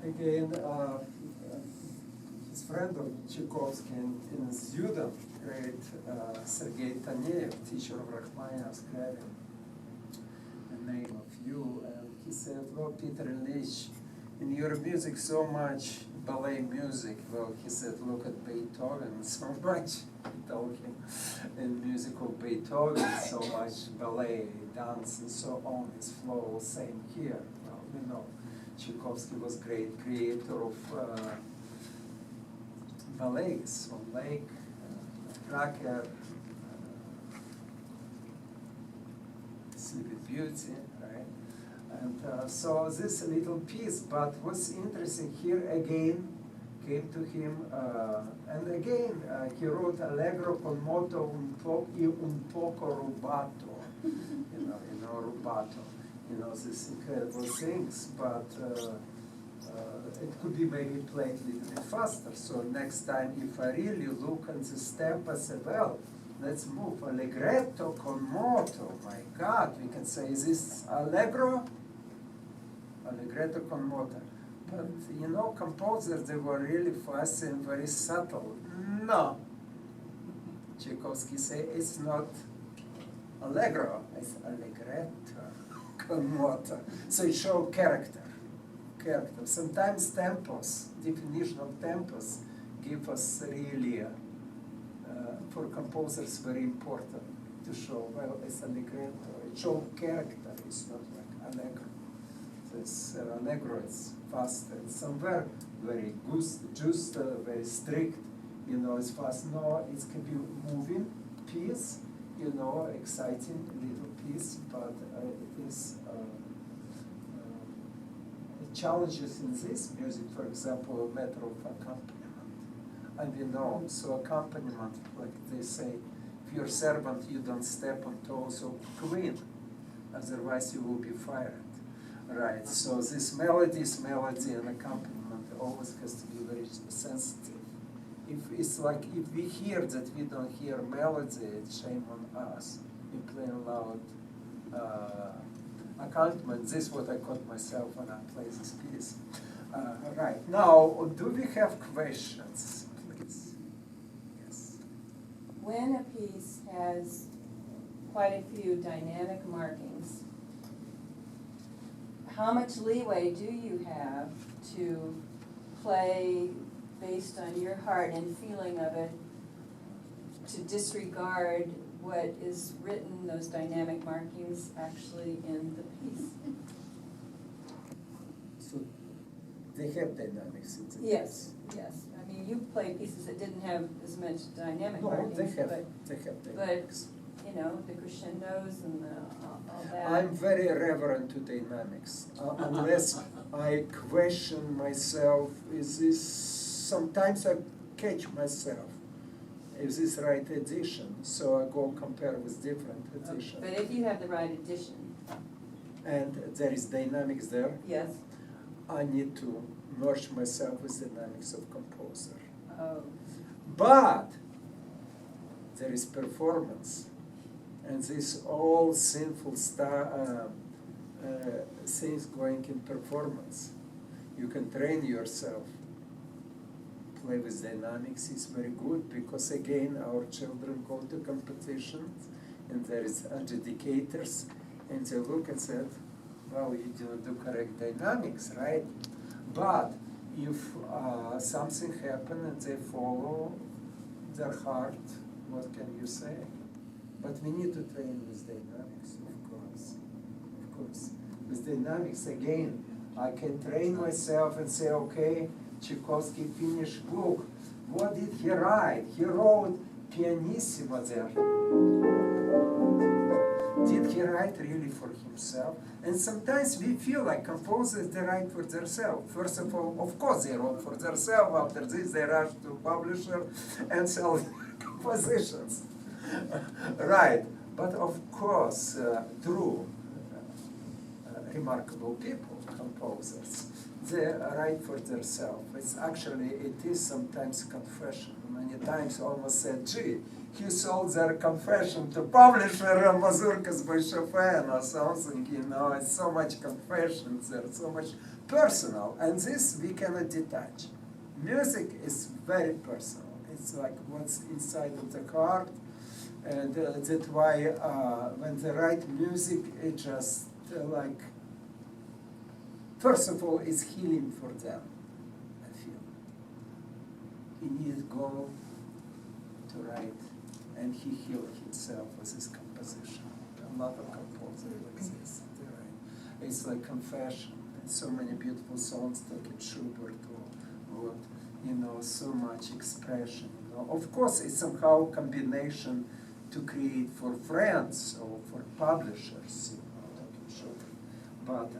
again, his friend of Tchaikovsky and student, great Sergei Taneyev, teacher of Rachmaninoff's clavier, the name of you, and he said, well, Peter Ilyich, in your music so much ballet music. Well, he said, look at Beethoven, so much, I told him, in music of Beethoven, so much ballet, dance, and so on, is flow, same here. Well, we know Tchaikovsky was great creator of ballets, on Lake, Cracker, Sleeping Beauty, right? And so this little piece, but what's interesting here again came to him, and again he wrote Allegro con moto un poco rubato, rubato, these incredible things, but it could be maybe played a little bit faster. So next time, if I really look at the step, I say, well, let's move allegretto con moto. My God, we can say, is this allegro? Allegretto con moto. But composers, they were really fast and very subtle. No. Tchaikovsky say it's not allegro, it's allegretto con moto. So it shows character. Sometimes tempos, definition of tempos, give us really, for composers, very important to show, well, it's allegretto. It shows character, it's not like allegro. This allegro is fast and somewhere very just, very strict, it's fast. No, it can be moving piece, exciting little piece, but it is challenges in this music, for example, a matter of accompaniment. And we know, so accompaniment, like they say, if you're servant, you don't step on toes of queen, otherwise you will be fired. Right, so this melody and accompaniment always has to be very sensitive. If it's like, if we hear that we don't hear melody, it's shame on us. We play loud accompaniment. This is what I caught myself when I play this piece. Right, now, do we have questions, please? Yes. When a piece has quite a few dynamic markings, how much leeway do you have to play based on your heart and feeling of it, to disregard what is written, those dynamic markings, actually in the piece? So they have dynamics in the Yes, yes. I mean, you play pieces that didn't have as much dynamic No, markings, they have but dynamics. the crescendos and all that. I'm very reverent to dynamics, unless I question myself, is this, sometimes I catch myself, is this right edition? So I go compare with different editions. But if you have the right edition, And there is dynamics there, yes. I need to merge myself with dynamics of composer. Oh, But there is performance, and this all sinful things going in performance. You can train yourself. Play with dynamics is very good, because again our children go to competitions and there is adjudicators and they look and say, well, you do correct dynamics, right? But if something happens and they follow their heart, what can you say? But we need to train with dynamics, of course. Of course. With dynamics, again, I can train myself and say, okay, Tchaikovsky finished book. What did he write? He wrote pianissimo there. Did he write really for himself? And sometimes we feel like composers, they write for themselves. First of all, of course they wrote for themselves. After this, they rush to publisher and sell compositions. Right, but of course, true, remarkable people, composers, they write for themselves. It's actually, it is sometimes confession. Many times I almost said, gee, he sold their confession to publisher, and Mazurka's by Chopin or something, you know, it's so much confessions, there's so much personal, and this we cannot detach. Music is very personal. It's like what's inside of the heart, and that's why when they write music, it just like, first of all, it's healing for them, I feel. He needed go to write, and he healed himself with his composition. A lot of composers like this. They write. It's like confession. And so many beautiful songs, like in Schubert or what, you know, so much expression. You know. Of course, it's somehow combination to create for friends or for publishers, you know, like in Schubert. But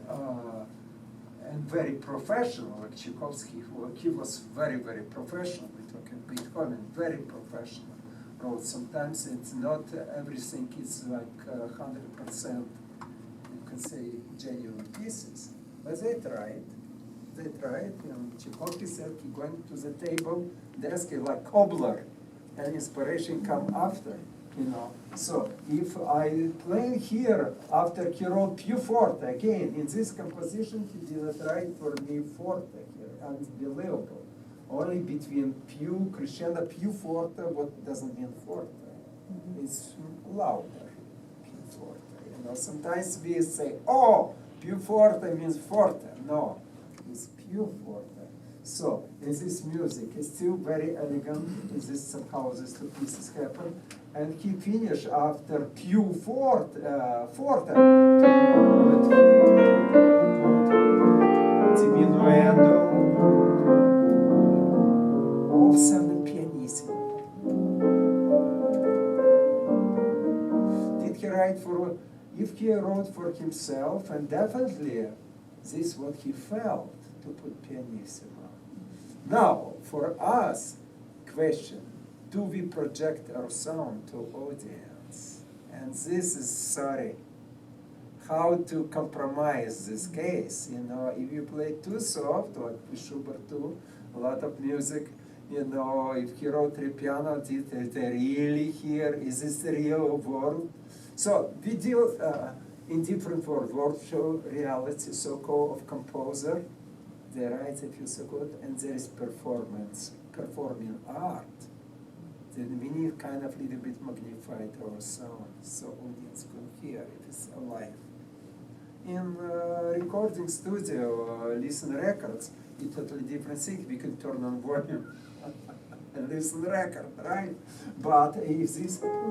and very professional, like Tchaikovsky, he was very, very professional. We talk about Beethoven, very professional. Wrote. Sometimes it's not everything is like 100%, you can say, genuine pieces. But they tried. They tried. And Tchaikovsky said he going to the table, desk is like cobbler, and inspiration come after. You know, so if I play here after he wrote pianoforte again in this composition, he did not write for me forte here, unbelievable. Only between crescendo, pianoforte, what doesn't mean forte? It's louder, pianoforte. You know, sometimes we say, oh, pianoforte means forte. No, it's pianoforte. So in this music, it's still very elegant. In this somehow these two pieces happen. And he finished after più forte, diminuendo, often pianissimo. Did he write for, if he wrote for himself, and definitely this is what he felt, to put pianissimo. Now, for us, question, do we project our sound to audience? And this is, sorry, how to compromise this case. You know, if you play too soft, like Schubert too, a lot of music, you know, if he wrote three piano, did they really hear, is this the real world? So we deal in different virtual reality, so-called of composer. They write, they feel so good, and there is performance, performing art. Then we need kind of little bit magnified our sound, so audience can hear it is alive. In recording studio, listen records, it's totally different thing. We can turn on volume and listen record, right? But if this little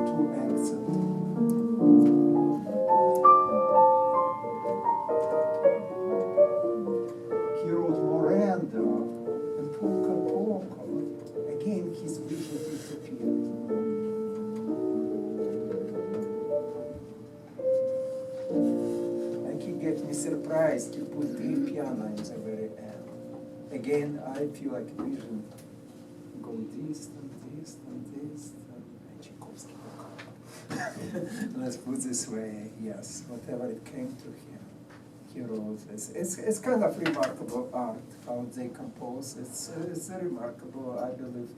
two accent. Again, his vision disappeared. And he get me surprised. He put three piano in the very end. Again, I feel like vision go distant, and Tchaikovsky. Let's put this way, yes, whatever it came to him. He wrote this. It's kind of remarkable art, how they compose. It's remarkable. I believe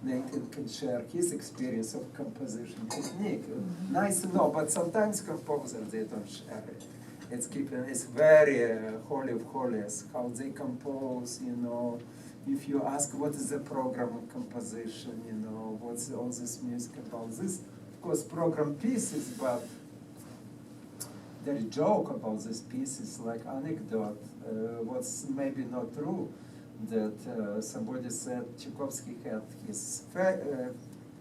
Nathan can share his experience of composition technique. Nice to know, but sometimes composers, they don't share it. It's very holy of holies, how they compose, you know. If you ask what is the program of composition, you know, what's all this music about this, of course, program pieces, but there is joke about these pieces, like anecdote, what's maybe not true, that somebody said Tchaikovsky had his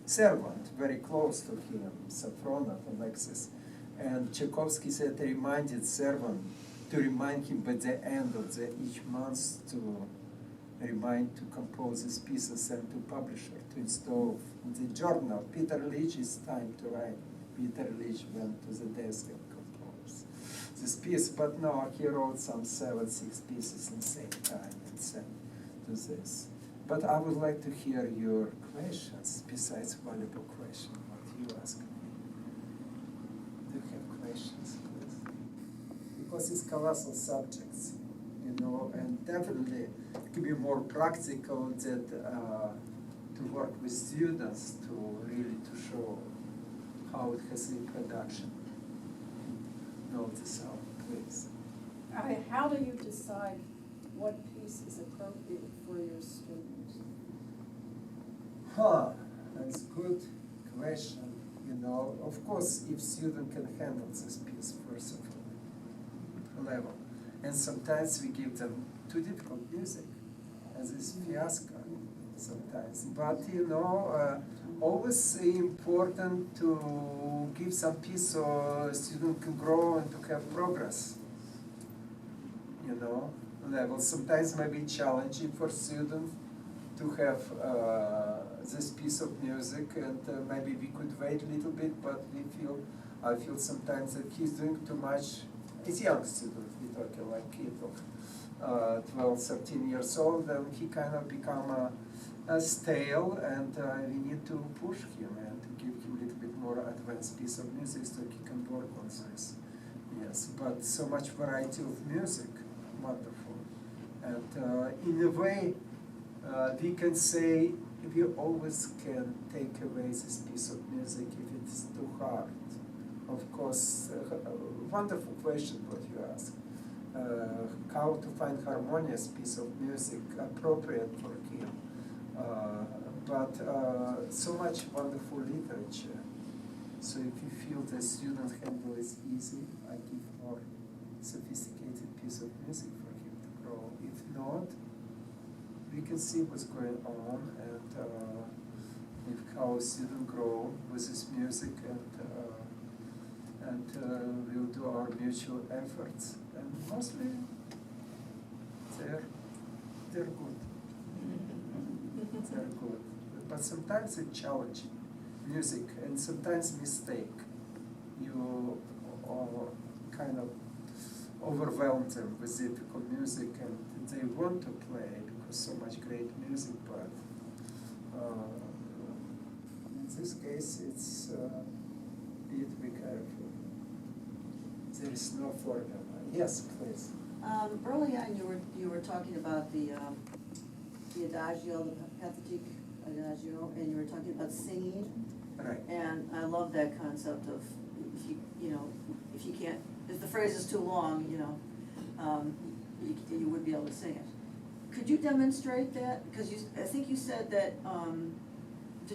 servant very close to him, Safronov, Alexis, and Tchaikovsky said reminded servant to remind him by the end of each month to remind to compose these pieces and to publish it, to install in the journal. Peter Lich, it's time to write. Peter Lich went to the desk and composed this piece, but no, he wrote some 7-6 pieces in the same time and sent to this. But I would like to hear your questions, besides valuable question, what you ask me. Do you have questions, please? Because it's colossal subjects, you know, and definitely it can be more practical that to work with students to really to show how it has reproduction. Notice how it plays. How do you decide what piece is appropriate for your students? That's a good question. You know, of course, if student can handle this piece first of all, level, and sometimes we give them too difficult music, as is fiasco sometimes. But you know, always important to give some piece so student can grow and to have progress. You know, level sometimes may be challenging for students to have this piece of music, and maybe we could wait a little bit, but I feel sometimes that he's doing too much. He's young student, we're talking like kid of 12, 13 years old, and he kind of become stale, and we need to push him and to give him a little bit more advanced piece of music so he can work on this. Yes, but so much variety of music, wonderful. And in a way, we can say we always can take away this piece of music if it's too hard. Of course, wonderful question what you ask. How to find harmonious piece of music appropriate for him. But so much wonderful literature. So if you feel the student handle is easy, I give more sophisticated piece of music for him to grow. If not, we can see what's going on, and if how student grow with this music, and we'll do our mutual efforts, and mostly they're good. They're good, but sometimes it's challenging music, and sometimes mistake. You kind of overwhelm them with difficult music, and they want to play because so much great music, but in this case it's need to be careful. There is no formula. Yes, please. Early on, you were talking about the adagio, the pathetic adagio, and you were talking about singing. Right. And I love that concept of if the phrase is too long, you would be able to sing it. Could you demonstrate that? Because I think you said that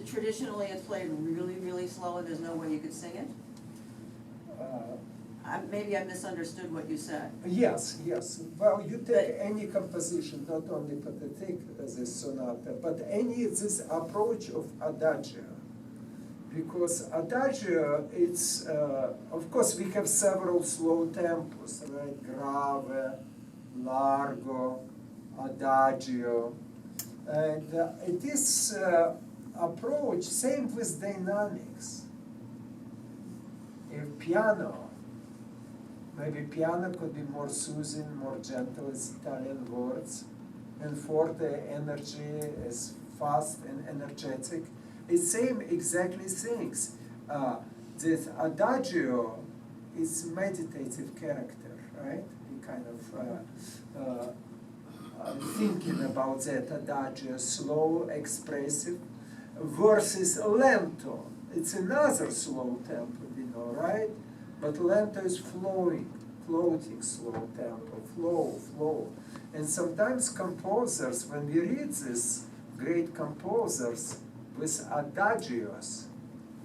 traditionally it's played really, really slow and there's no way you could sing it. Maybe I misunderstood what you said. Yes. Well, you take any composition, not only pathetic as a sonata, but any this approach of adagio. Because adagio, it's, of course, we have several slow tempos, right? Grave, largo, adagio. And it is approach, same with dynamics. If piano, maybe piano could be more soothing, more gentle as Italian words, and forte energy is fast and energetic. It's same exactly things. This adagio is meditative character, right? We kind of thinking about that adagio, slow, expressive, versus lento. It's another slow tempo, we know, right? But lento is flowing, floating slow tempo, flow. And sometimes composers, when we read this, great composers with adagios,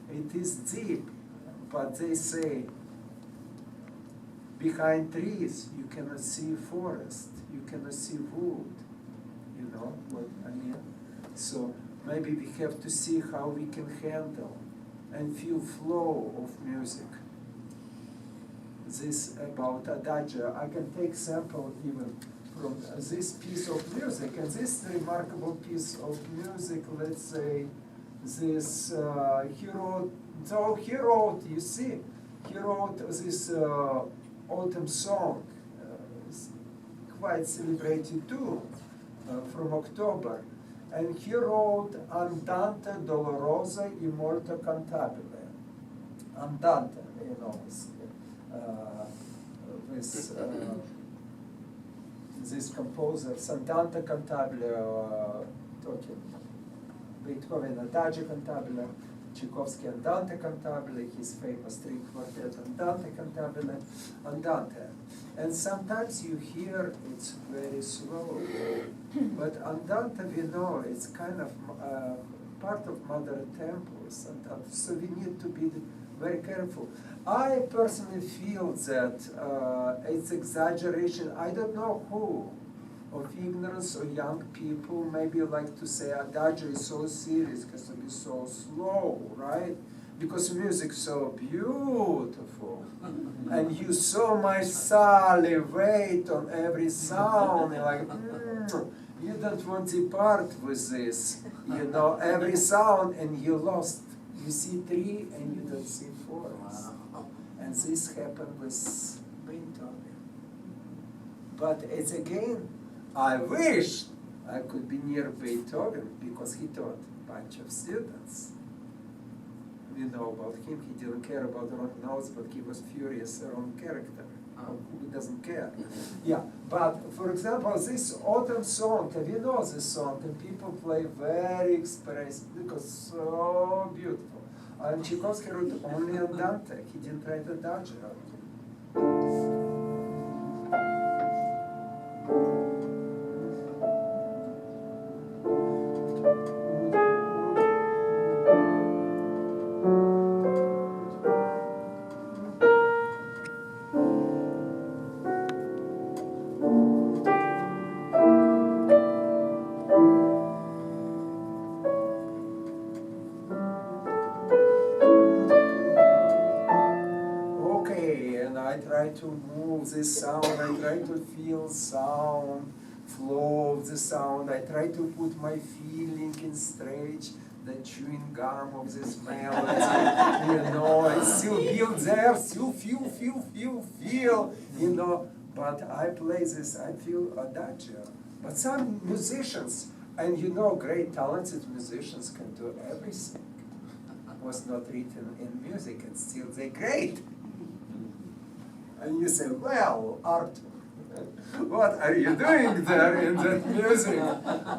it is deep, but they say, behind trees you cannot see forest, you cannot see wood, you know what I mean? So maybe we have to see how we can handle and feel flow of music. This about adagio, I can take sample even from this piece of music, and this remarkable piece of music, let's say, this, he wrote this autumn song, quite celebrated too, from October, and he wrote Andante dolorosa e molto cantabile. Andante, with these composers, Andante Cantabile, talking Beethoven Adagio Cantabile, Tchaikovsky Andante Cantabile, his famous string quartet Andante Cantabile, Andante. And sometimes you hear it's very slow, but Andante, we know, it's kind of part of modern tempos, Andante, so we need to be very careful. I personally feel that it's exaggeration. I don't know who, of ignorance or young people, maybe like to say Adagio is so serious, has to be so slow, right? Because music so beautiful, and you so much salivate on every sound, you're like, you don't want to part with this, you know, every sound, and you lost. You see 3 and you don't see 4. Wow. And this happened with Beethoven. But it's again, I wish I could be near Beethoven because he taught a bunch of students. We know about him, he didn't care about the wrong notes, but he was furious around character. Who doesn't care? Yeah, but for example, this autumn song, we know this song, and people play very expressive because so beautiful. And Tchaikovsky wrote only Andante, he didn't write Adagio. To move the sound, I try to feel sound, flow of the sound, I try to put my feeling in stretch, the chewing gum of this melody, you know, I still build there, still feel, you know, but I play this, I feel Adagio. But some musicians, and you know, great talented musicians can do everything. Was not written in music, and still they're great. And you say, well, Arthur, what are you doing there in that music?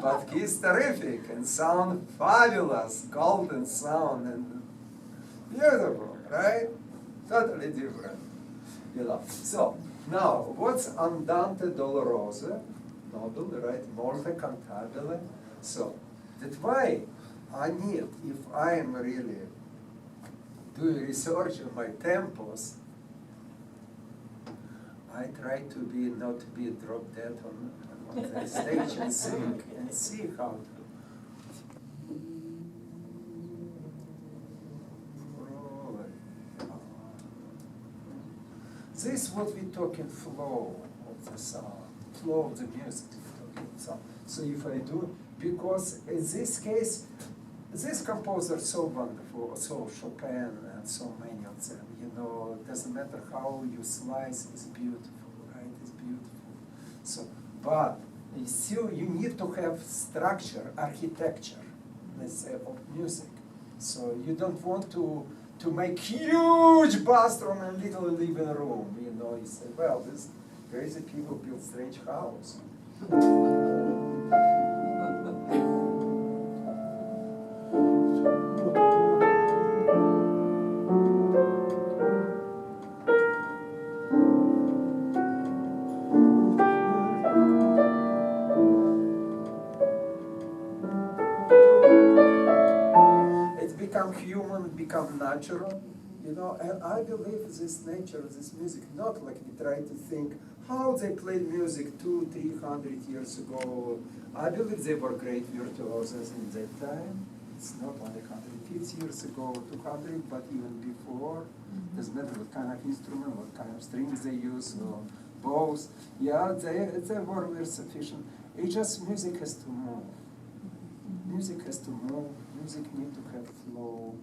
But he's terrific and sound fabulous, golden sound and beautiful, right? Totally different. You know. So now, what's Andante Dolorosa? Noble, right? Morte Cantabile. So that's why I need, if I am really doing research on my tempos, I try to be not to be drop dead on the stage and sing and see how to. This is what we talk in flow of the sound, flow of the music. So if I do, because in this case, this composer is so wonderful, so Chopin and so many of them, you know, it doesn't matter how you slice, it's beautiful, right? It's beautiful. So, but still you need to have structure, architecture, let's say, of music. So you don't want to make huge bathroom and little living room, you know, you say, well, these crazy people build strange house. Become human, become natural, you know, and I believe this nature, this music, not like we try to think how they played music 200-300 years ago. I believe they were great virtuosos in that time. It's not only 150 years ago, 200, but even before. Doesn't matter what kind of instrument, what kind of strings they use, or bows. Yeah, they were very sufficient. It's just music has to move. Music has to move. Music needs to have flow,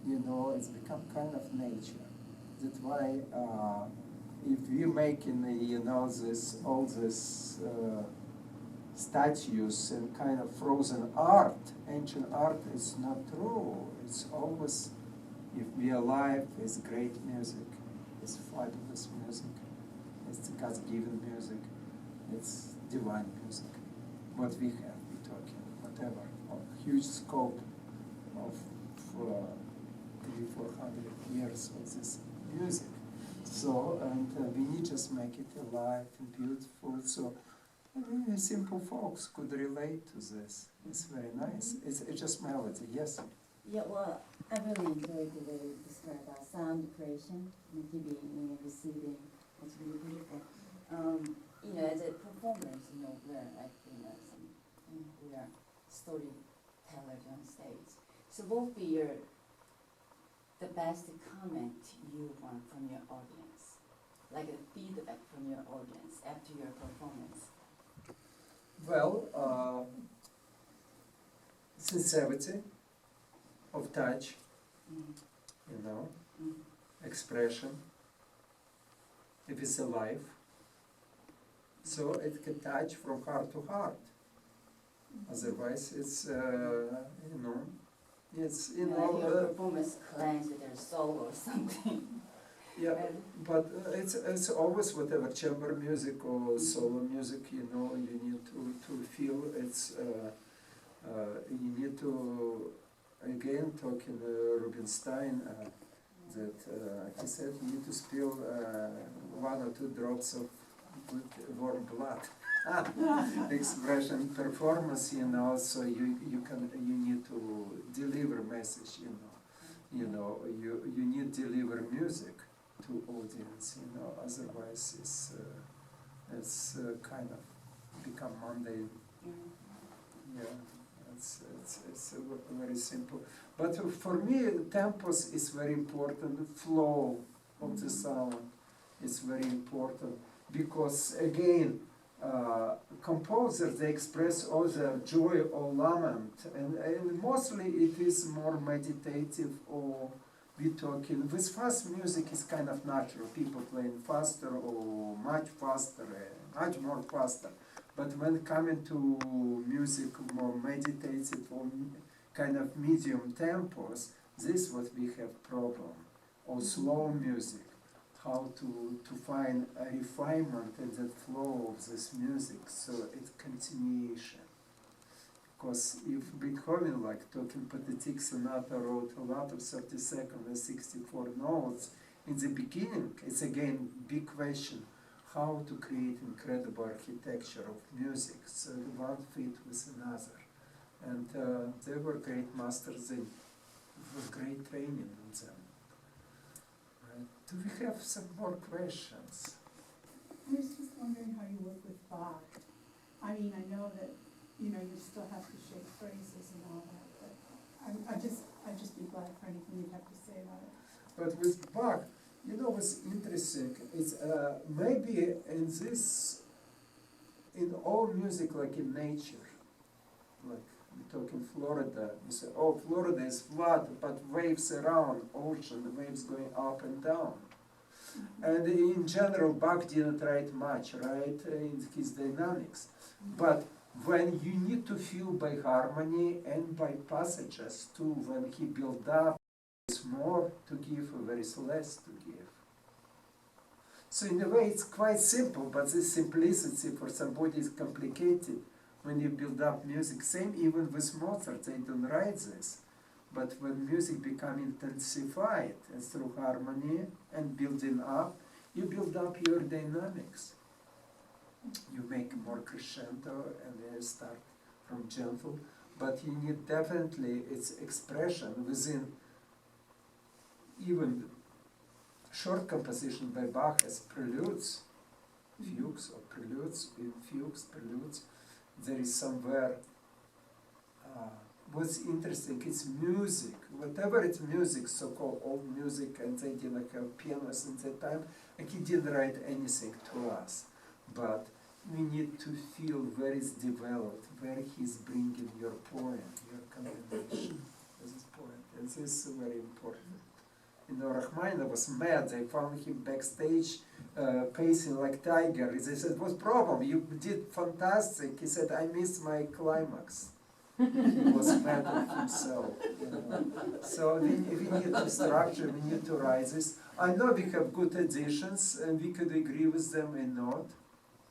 you know, it's become kind of nature. That's why if we make you know, all this statues and kind of frozen art, ancient art is not true. It's always, if we are alive, it's great music. It's fabulous music. It's God's given music. It's divine music. What we have, we're talking, whatever, a huge scope of 300-400 years of this music. So, and we need just make it alive and beautiful. So, simple folks could relate to this. It's very nice. It's just melody, yes? Yeah, well, I really enjoyed the way you described sound creation, giving, receiving. It's really beautiful. As a performance, we're like, we are storytellers on stage. So what would be the best comment you want from your audience? Like a feedback from your audience after your performance? Well, sincerity of touch, expression. If it's alive, so it can touch from heart to heart. Otherwise, it's it's Like your performance cleanses their soul or something. Yeah, but it's always whatever chamber music or solo music, you need to feel it's you need to again talking Rubinstein that he said you need to spill 1 or 2 drops of good warm blood. Expression performance, so you need to deliver message, you need to deliver music to audience, otherwise it's kind of become mundane. Yeah, it's very simple. But for me, tempos is very important. Flow of the sound is very important because again, composers, they express all their joy or lament, and mostly it is more meditative or we talking. With fast music is kind of natural, people playing faster or much faster, much more faster. But when coming to music more meditative or kind of medium tempos, this is what we have problem. Or slow music, how to find a refinement in the flow of this music, so it's continuation. Because if Beethoven, like talking pathetic sonata, wrote a lot of 32nd and 64 notes, in the beginning, it's again big question, how to create incredible architecture of music, so one fit with another. And they were great masters, it was great training on them. Right. Do we have some more questions? I was just wondering how you work with Bach. I mean, I know that, you still have to shape phrases and all that, but I'd just be glad for anything you'd have to say about it. But with Bach, what's interesting is maybe in all music, like in nature, like we talk in Florida, you say, oh, Florida is flat, but waves around, ocean, the waves going up and down. And in general, Bach didn't write much, right, in his dynamics. But when you need to feel by harmony and by passages too, when he built up, there is more to give or there is less to give. So in a way it's quite simple, but this simplicity for somebody is complicated when you build up music. Same even with Mozart, they don't write this. But when music becomes intensified and through harmony and building up, you build up your dynamics. You make more crescendo and then start from gentle, but you need definitely its expression within even short composition by Bach as preludes, fugues or preludes, in fugues, preludes, there is somewhere, what's interesting, it's music, whatever it's music, so-called old music, and they didn't have pianos in that time, and he didn't write anything to us. But we need to feel where it's developed, where he's bringing your poem, your combination with this poem. And this is very important. Rachmaninoff was mad. They found him backstage pacing like tiger. They said, what's the problem? You did fantastic. He said, I missed my climax. He was mad at himself. So we need to structure, we need to write this. I know we have good editions, and we could agree with them and not,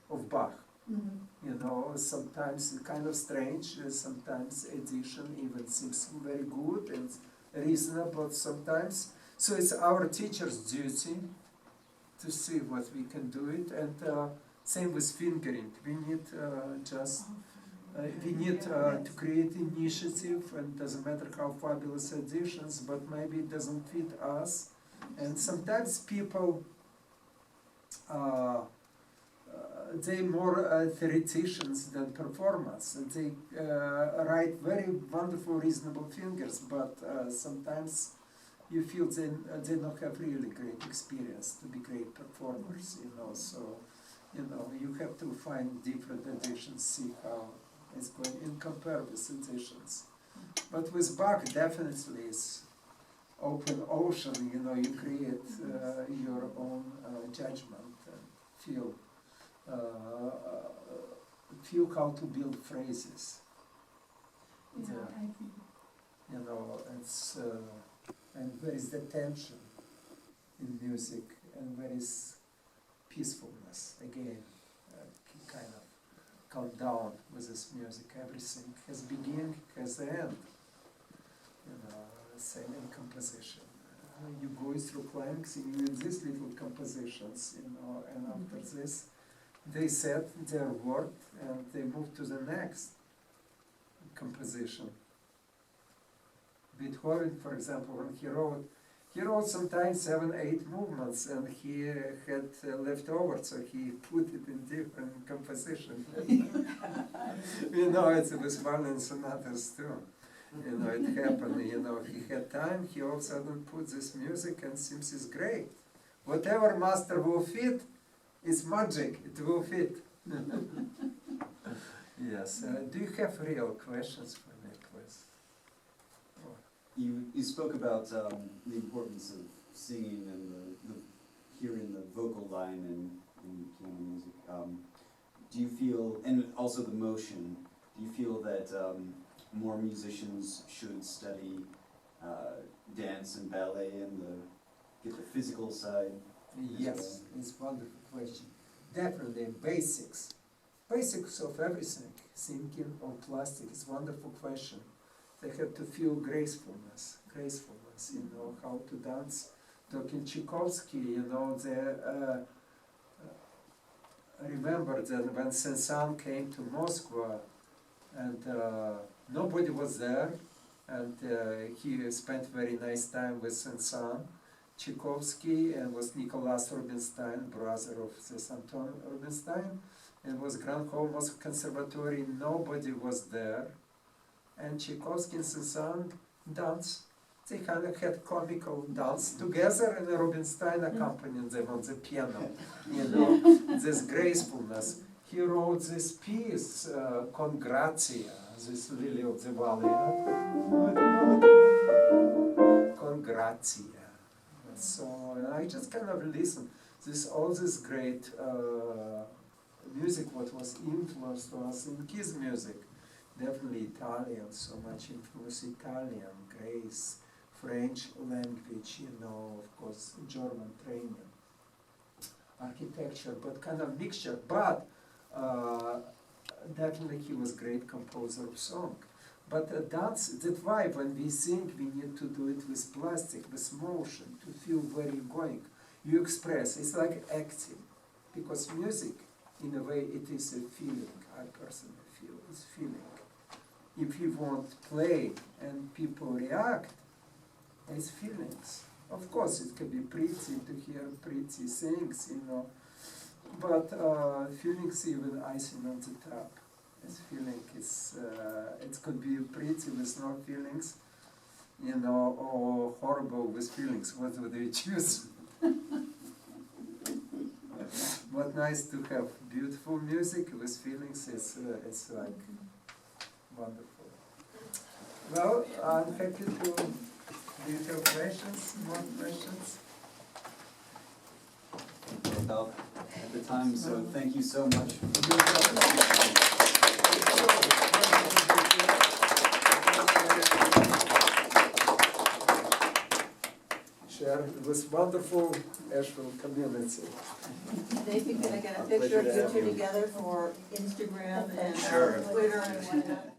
of Bach. You know, sometimes it's kind of strange, sometimes edition even seems very good and reasonable sometimes. So it's our teacher's duty to see what we can do it, and same with fingering. We need we need to create initiative, and doesn't matter how fabulous editions, but maybe it doesn't fit us. And sometimes people they more theoreticians than performers. And they write very wonderful, reasonable fingers, but sometimes you feel they don't have really great experience to be great performers, you know. So, you know, you have to find different editions, see how it's going, and compare with editions. But with Bach, definitely it's open ocean, you know, you create your own judgment and feel how to build phrases. Yeah, I agree. You know, it's and where is the tension in music, and where is peacefulness again, kind of calm down with this music. Everything has beginning, has the end. You know, same in composition. You go through climax and you have these little compositions, you know, and after this, they said their word and they move to the next composition. Beethoven, for example, when he wrote sometimes 7, 8 movements, and he had left over, so he put it in different composition. You know, it's with violin sonatas too. You know, it happened, you know, he had time, he all of a sudden put this music and seems it's great. Whatever master will fit, is magic, it will fit. Yes, do you have real questions for me, please? You spoke about the importance of singing and the hearing the vocal line in piano music. Do you feel, and also the motion, do you feel that more musicians should study dance and ballet and get the physical side? Yes, it's a wonderful question. Definitely basics of everything, thinking on plastic is a wonderful question. They have to feel gracefulness, you know, how to dance. Talking Tchaikovsky, you know, I remember that when Saint-Saëns came to Moscow, and nobody was there, and he spent very nice time with Saint-Saëns, Tchaikovsky, and was Nicholas Rubinstein, brother of this Anton Rubinstein, and was Grand Hall Moscow Conservatory. Nobody was there, and Tchaikovsky and Saint-Saëns danced. They kind of had comical dance together, and Rubinstein accompanied them on the piano. You know, this gracefulness. He wrote this piece, Con Grazia, this Lily of the Valley. Con Grazia. So I just kind of listened. All this great music, what was influenced was in his music. Definitely Italian, so much influence Italian, grace, French language, you know, of course, German training, architecture, but kind of mixture. But definitely he was great composer of song. But that's why when we sing, we need to do it with plastic, with motion, to feel where you're going. You express, it's like acting, because music, in a way, it is a feeling. I personally feel it's feeling. If you want to play and people react, it's feelings. Of course, it can be pretty to hear pretty things, you know, but feelings even icing on the top. This feeling is, it could be pretty with no feelings, you know, or horrible with feelings. What would you choose? But nice to have beautiful music with feelings. It's like wonderful. Well, I'm happy to. Do you have questions? More questions? About at the time, so thank you so much. Share this wonderful Asheville community. Davey, can I get a picture of you two together for Instagram and Sure. Twitter and whatnot?